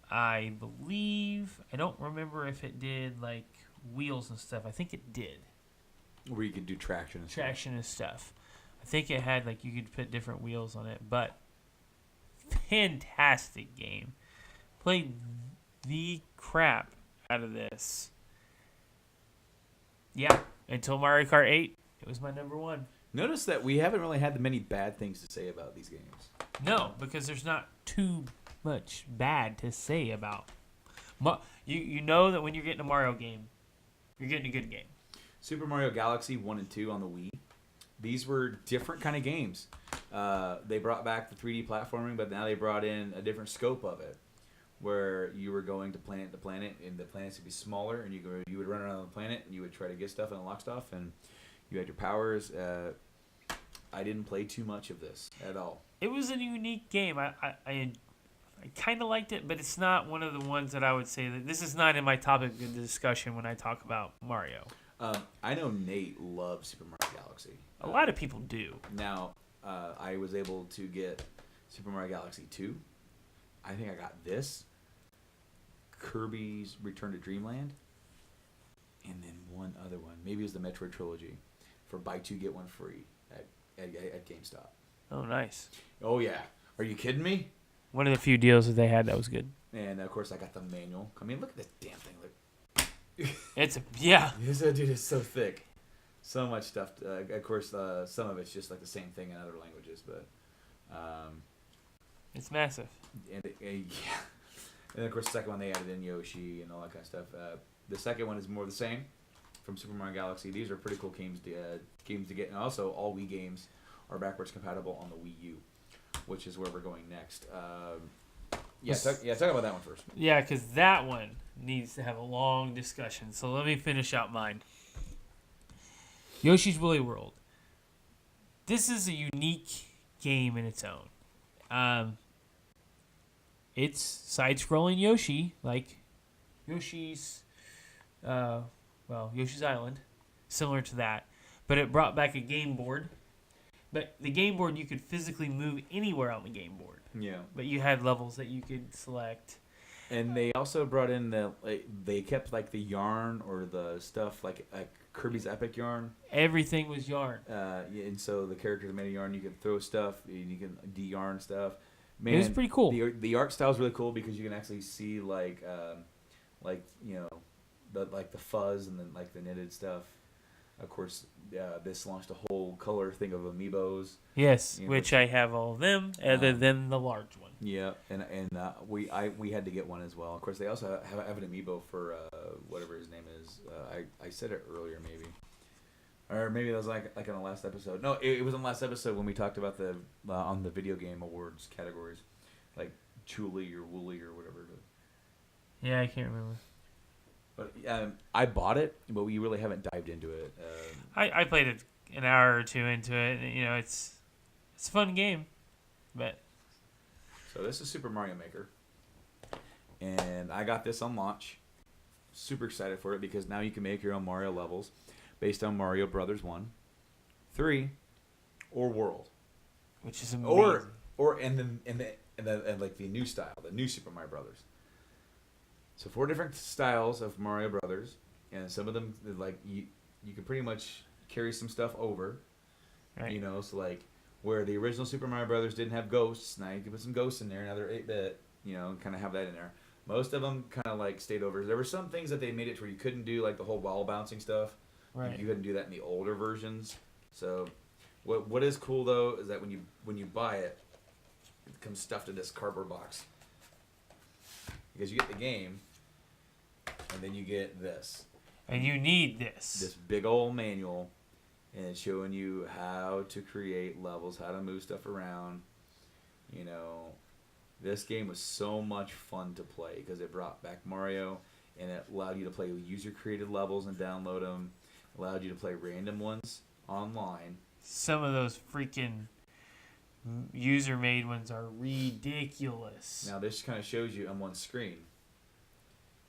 I believe... I don't remember if it did, like, wheels and stuff. I think it did. Where you could do traction and stuff. Traction and stuff. I think it had, like, you could put different wheels on it. But, fantastic game. Played the crap out of this. Yeah, until Mario Kart 8, it was my number one. Notice that we haven't really had many bad things to say about these games. No, because there's not too much bad to say about. You know that when you're getting a Mario game, you're getting a good game. Super Mario Galaxy 1 and 2 on the Wii. These were different kind of games. They brought back the 3D platforming, but now they brought in a different scope of it, where you were going to planet to planet, and the planets would be smaller, and you would run around the planet, and you would try to get stuff and unlock stuff, and you had your powers. I didn't play too much of this at all. It was a unique game. I kind of liked it, but it's not one of the ones that I would say that this is not in my topic of discussion when I talk about Mario. I know Nate loves Super Mario Galaxy. A lot of people do. Now, I was able to get Super Mario Galaxy 2. I think I got this. Kirby's Return to Dreamland. And then one other one. Maybe it was the Metroid Trilogy for buy two, get one free at GameStop. Oh, nice. Oh, yeah. Are you kidding me? One of the few deals that they had that was good. And, of course, I got the manual. I mean, look at this damn thing. Look. Yeah. This dude is so thick. So much stuff. Of course, some of it's just like the same thing in other languages, but it's massive. And yeah. And of course, the second one they added in Yoshi and all that kind of stuff. The second one is more the same from Super Mario Galaxy. These are pretty cool games to get, and also all Wii games are backwards compatible on the Wii U, which is where we're going next. Talk about that one first. Yeah, because that one needs to have a long discussion. So let me finish out mine. Yoshi's Woolly World. This is a unique game in its own. It's side-scrolling Yoshi, like Yoshi's Island, similar to that. But it brought back a game board. But the game board, you could physically move anywhere on the game board. Yeah. But you had levels that you could select. And they also brought in they kept like the yarn or the stuff like Kirby's Epic Yarn. Everything was yarn. And so the characters made a yarn. You could throw stuff. You can de-yarn stuff. Man, it was pretty cool. The art style is really cool because you can actually see the fuzz and then like the knitted stuff. Of course, this launched a whole color thing of amiibos. Yes, which I have all of them, other than the large one. Yeah, and we had to get one as well. Of course, they also have an amiibo for whatever his name is. I said it earlier, maybe, or maybe that was like on the last episode. No, it was on the last episode when we talked about the on the video game awards categories, like Chuli or Wooly or whatever. Yeah, I can't remember. But I bought it, but we really haven't dived into it. I played it an hour or two into it. And, it's a fun game, but so this is Super Mario Maker, and I got this on launch. Super excited for it because now you can make your own Mario levels based on Mario Brothers 1, 3, or World, which is amazing. And like the new style, the new Super Mario Brothers. So 4 different styles of Mario Brothers, and some of them like you can pretty much carry some stuff over. Right. So like where the original Super Mario Brothers didn't have ghosts, now you can put some ghosts in there. Now they're 8-bit, and kind of have that in there. Most of them kind of like stayed over. There were some things that they made it where you couldn't do, like the whole wall bouncing stuff. Right. You couldn't do that in the older versions. So what is cool though is that when you buy it, it comes stuffed in this cardboard box. Because you get the game, and then you get this. And you need this. This big old manual, and it's showing you how to create levels, how to move stuff around. You know, this game was so much fun to play because it brought back Mario, and it allowed you to play user-created levels and download them. Allowed you to play random ones online. Some of those freaking user-made ones are ridiculous. Now this kind of shows you on one screen,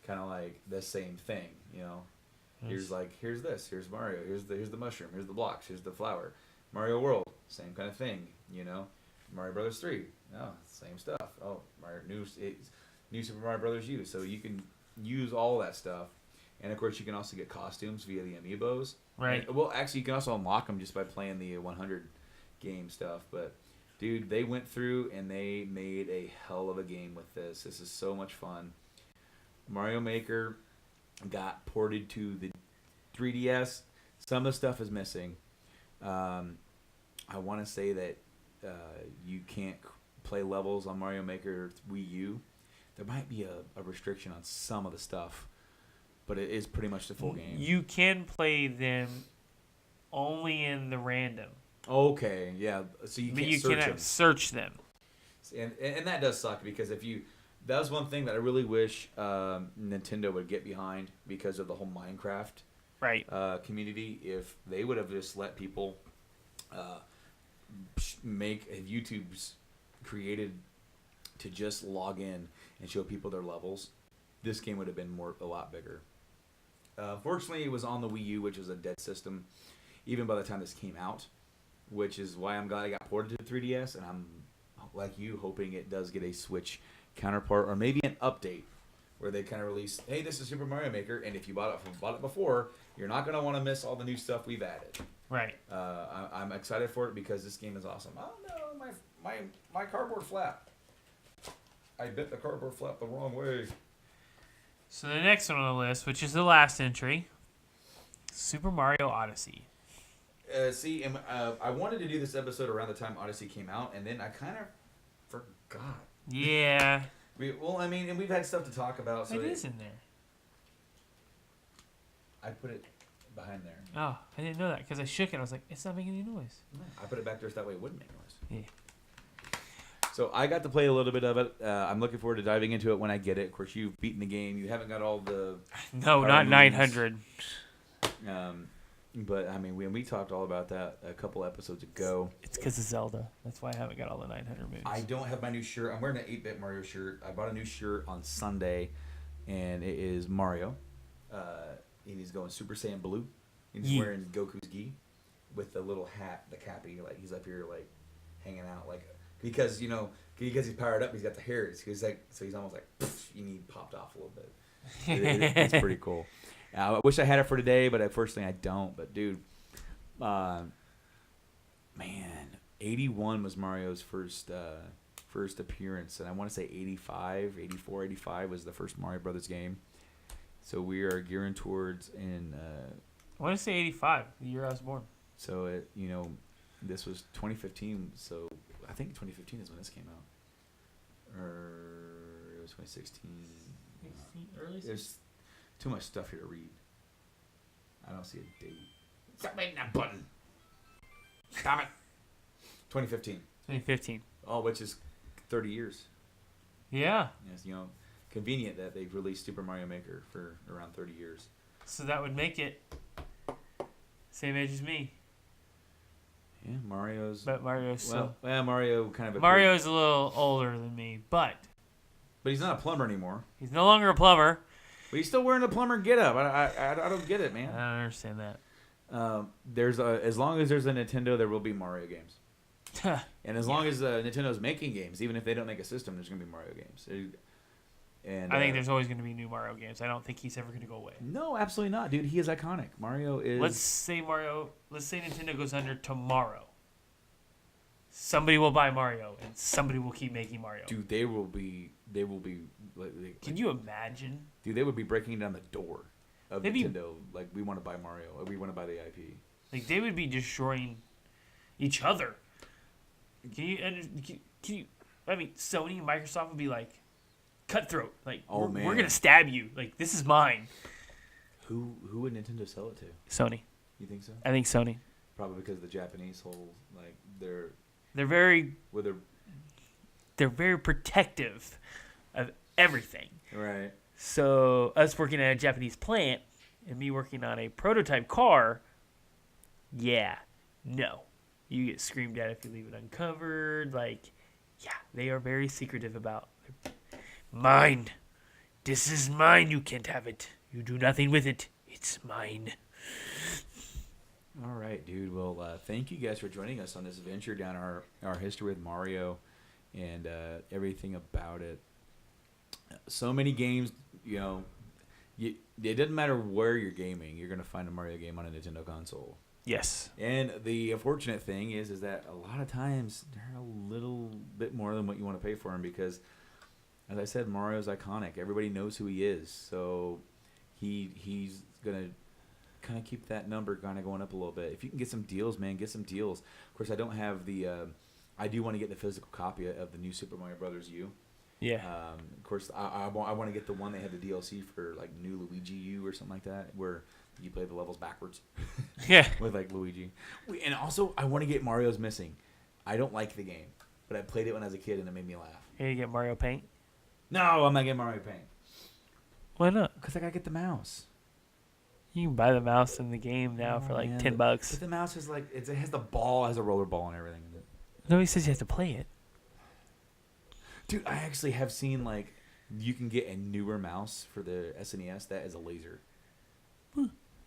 kind of like the same thing. You know, here's this, here's Mario, here's the mushroom, here's the blocks, here's the flower. Mario World, same kind of thing. You know, Mario Brothers 3, oh, same stuff. Oh, new Super Mario Brothers U, so you can use all that stuff. And of course, you can also get costumes via the amiibos. Right. And, well, actually, you can also unlock them just by playing the 100 game stuff. But, dude, they went through and they made a hell of a game with this. This is so much fun. Mario Maker got ported to the 3DS. Some of the stuff is missing. I want to say that you can't play levels on Mario Maker Wii U. There might be a restriction on some of the stuff. But it is pretty much the full game. You can play them only in the random. Okay, yeah. So you can't search them. Search them. And that does suck because that was one thing that I really wish Nintendo would get behind because of the whole Minecraft community. If they would have just let people have YouTubes created to just log in and show people their levels, this game would have been a lot bigger. Fortunately, it was on the Wii U, which was a dead system, even by the time this came out, which is why I'm glad it got ported to 3DS, and I'm, like you, hoping it does get a Switch counterpart, or maybe an update, where they kind of release, hey, this is Super Mario Maker, and if you bought it before, you're not going to want to miss all the new stuff we've added. Right. I'm excited for it because this game is awesome. Oh, no, my cardboard flap. I bit the cardboard flap the wrong way. So the next one on the list, which is the last entry, Super Mario Odyssey. I wanted to do this episode around the time Odyssey came out, and then I kind of forgot. Yeah. And we've had stuff to talk about. So it is in there. I put it behind there. Oh, I didn't know that because I shook it. I was like, it's not making any noise. No, I put it back there so that way it wouldn't make noise. Yeah. So I got to play a little bit of it. I'm looking forward to diving into it when I get it. Of course, you've beaten the game. You haven't got all the... No, not 900. But, I mean, we talked all about that a couple episodes ago. It's because of Zelda. That's why I haven't got all the 900 moves. I don't have my new shirt. I'm wearing an 8-bit Mario shirt. I bought a new shirt on Sunday, and it is Mario. And he's going Super Saiyan Blue. And he's wearing Goku's gi with the little hat, the cappy. Like, he's up here, like, hanging out, like... Because he's powered up, he's got the hairs. He's almost like, and he popped off a little bit. It's pretty cool. I wish I had it for today, but unfortunately I don't. But dude, man, 81 was Mario's first appearance, and I want to say 85 was the first Mario Brothers game. So we are gearing towards I want to say 85, the year I was born. So this was 2015. So I think 2015 is when this came out. Or it was 2016. Early. There's too much stuff here to read. I don't see a date. Stop hitting that button. Stop it. 2015. 2015. Oh, which is 30 years. Yeah. Yes, convenient that they've released Super Mario Maker for around 30 years. So that would make it same age as me. Yeah, Mario's... But Mario's still... Well, Mario kind of... Mario's a little older than me, but... But he's not a plumber anymore. He's no longer a plumber. But he's still wearing the plumber getup. I don't get it, man. I don't understand that. As long as there's a Nintendo, there will be Mario games. And as long as Nintendo's making games, even if they don't make a system, there's going to be Mario games. And I think there's always going to be new Mario games. I don't think he's ever going to go away. No, absolutely not, dude. He is iconic. Mario is... Let's say Nintendo goes under tomorrow. Somebody will buy Mario, and somebody will keep making Mario. Dude, they will be... Can you imagine? Dude, they would be breaking down the door of Nintendo. Like, we want to buy Mario. Or we want to buy the IP. Like, they would be destroying each other. Can you... I mean, Sony and Microsoft would be like... Cutthroat, like we're gonna stab you. Like, this is mine. Who would Nintendo sell it to? Sony. You think so? I think Sony. Probably because the Japanese whole they're very. Well, they're very protective of everything. Right. So us working at a Japanese plant and me working on a prototype car, yeah, no. You get screamed at if you leave it uncovered. Like, yeah, they are very secretive about mine. This is mine. You can't have it. You do nothing with it. It's mine. All right, dude. Well, thank you guys for joining us on this adventure down our history with Mario and everything about it. So many games, you know, it doesn't matter where you're gaming, you're going to find a Mario game on a Nintendo console. Yes. And the unfortunate thing is that a lot of times they're a little bit more than what you want to pay for them because, as I said, Mario's iconic. Everybody knows who he is. So he's going to kind of keep that number kind of going up a little bit. If you can get some deals, man, get some deals. Of course, I don't have the I do want to get the physical copy of the new Super Mario Brothers U. Yeah. Of course, I want to get the one that had the DLC for like new Luigi U or something like that, where you play the levels backwards. Yeah. With like Luigi. And also, I want to get Mario's Missing. I don't like the game, but I played it when I was a kid and it made me laugh. Here you get Mario Paint. No, I'm not getting Mario Paint. Why not? Because I gotta get the mouse. You can buy the mouse in the game now for like $10. But the mouse is like it has the ball, has a roller ball and everything. Nobody says you have to play it. Dude, I actually have seen like you can get a newer mouse for the SNES that is a laser.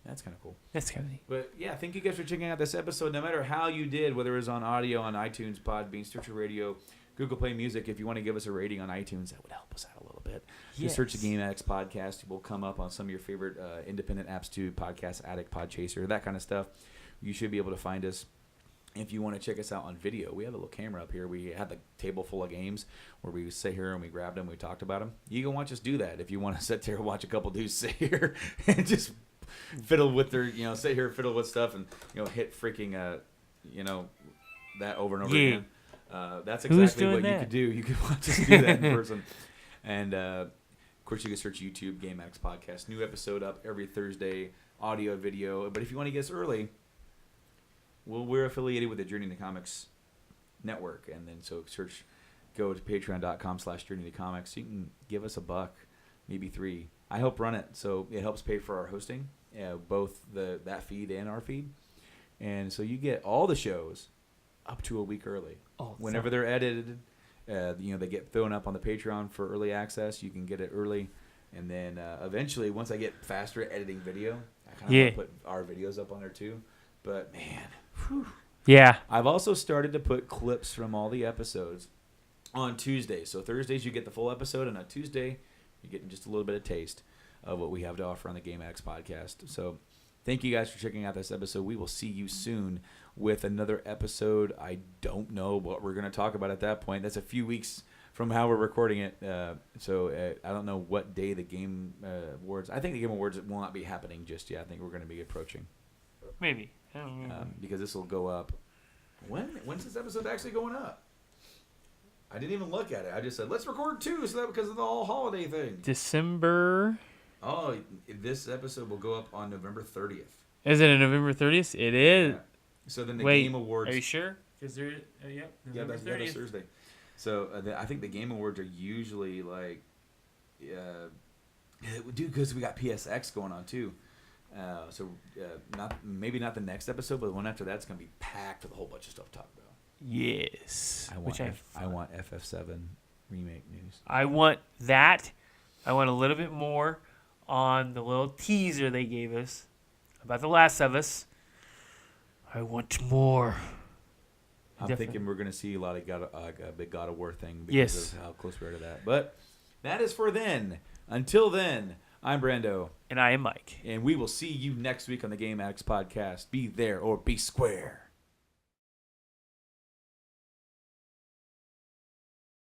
That's kind of cool. That's kind of neat. But yeah, thank you guys for checking out this episode. No matter how you did, whether it was on audio, on iTunes, Podbean, Stitcher Radio, Google Play Music, if you want to give us a rating on iTunes, that would help us out a little bit. Just search the Game Addicts podcast. We'll come up on some of your favorite independent apps too, Podcast Addict, Podchaser, that kind of stuff. You should be able to find us. If you want to check us out on video, we have a little camera up here. We had the table full of games where we sit here and we grabbed them, we talked about them. You can watch us do that if you want to sit there and watch a couple dudes sit here and just fiddle with their, sit here, fiddle with stuff and, hit freaking, that over and over again. That's exactly what you could do. You could watch us do that in person. And, of course, you can search YouTube, Game Addicts Podcast. New episode up every Thursday, audio, video. But if you want to get us early, well, we're affiliated with the Journey to Comics network. And then go to patreon.com/Journey to Comics. You can give us $1, maybe $3. I help run it, so it helps pay for our hosting, both that feed and our feed. And so you get all the shows up to a week early. Whenever they're edited, they get thrown up on the Patreon for early access. You can get it early. And then eventually, once I get faster at editing video, I kind of want to put our videos up on there too. But, man. Whew. Yeah. I've also started to put clips from all the episodes on Tuesdays. So Thursdays, you get the full episode. And on Tuesday, you're getting just a little bit of taste of what we have to offer on the Game Addicts podcast. So thank you guys for checking out this episode. We will see you soon with another episode. I don't know what we're going to talk about at that point. That's a few weeks from how we're recording it. So I don't know what day the Game Awards. I think the Game Awards will not be happening just yet. I think we're going to be approaching. Maybe. I don't remember. Because this will go up. When's this episode actually going up? I didn't even look at it. I just said, let's record 2 so that because of the whole holiday thing. December. Oh, this episode will go up on November 30th. Is it November 30th? It is. Yeah. So then the Game Awards. Are you sure? Because they're, that's Thursday. So I think the Game Awards are usually like, dude, because we got PSX going on too. Maybe not the next episode, but the one after that's going to be packed with a whole bunch of stuff to talk about. Yes. I want FF7 remake news. I want that. I want a little bit more on the little teaser they gave us about The Last of Us. I want more. I'm thinking we're going to see a lot of a big God of War thing because of how close we are to that. But that is for then. Until then, I'm Brando. And I am Mike. And we will see you next week on the Game Addicts podcast. Be there or be square.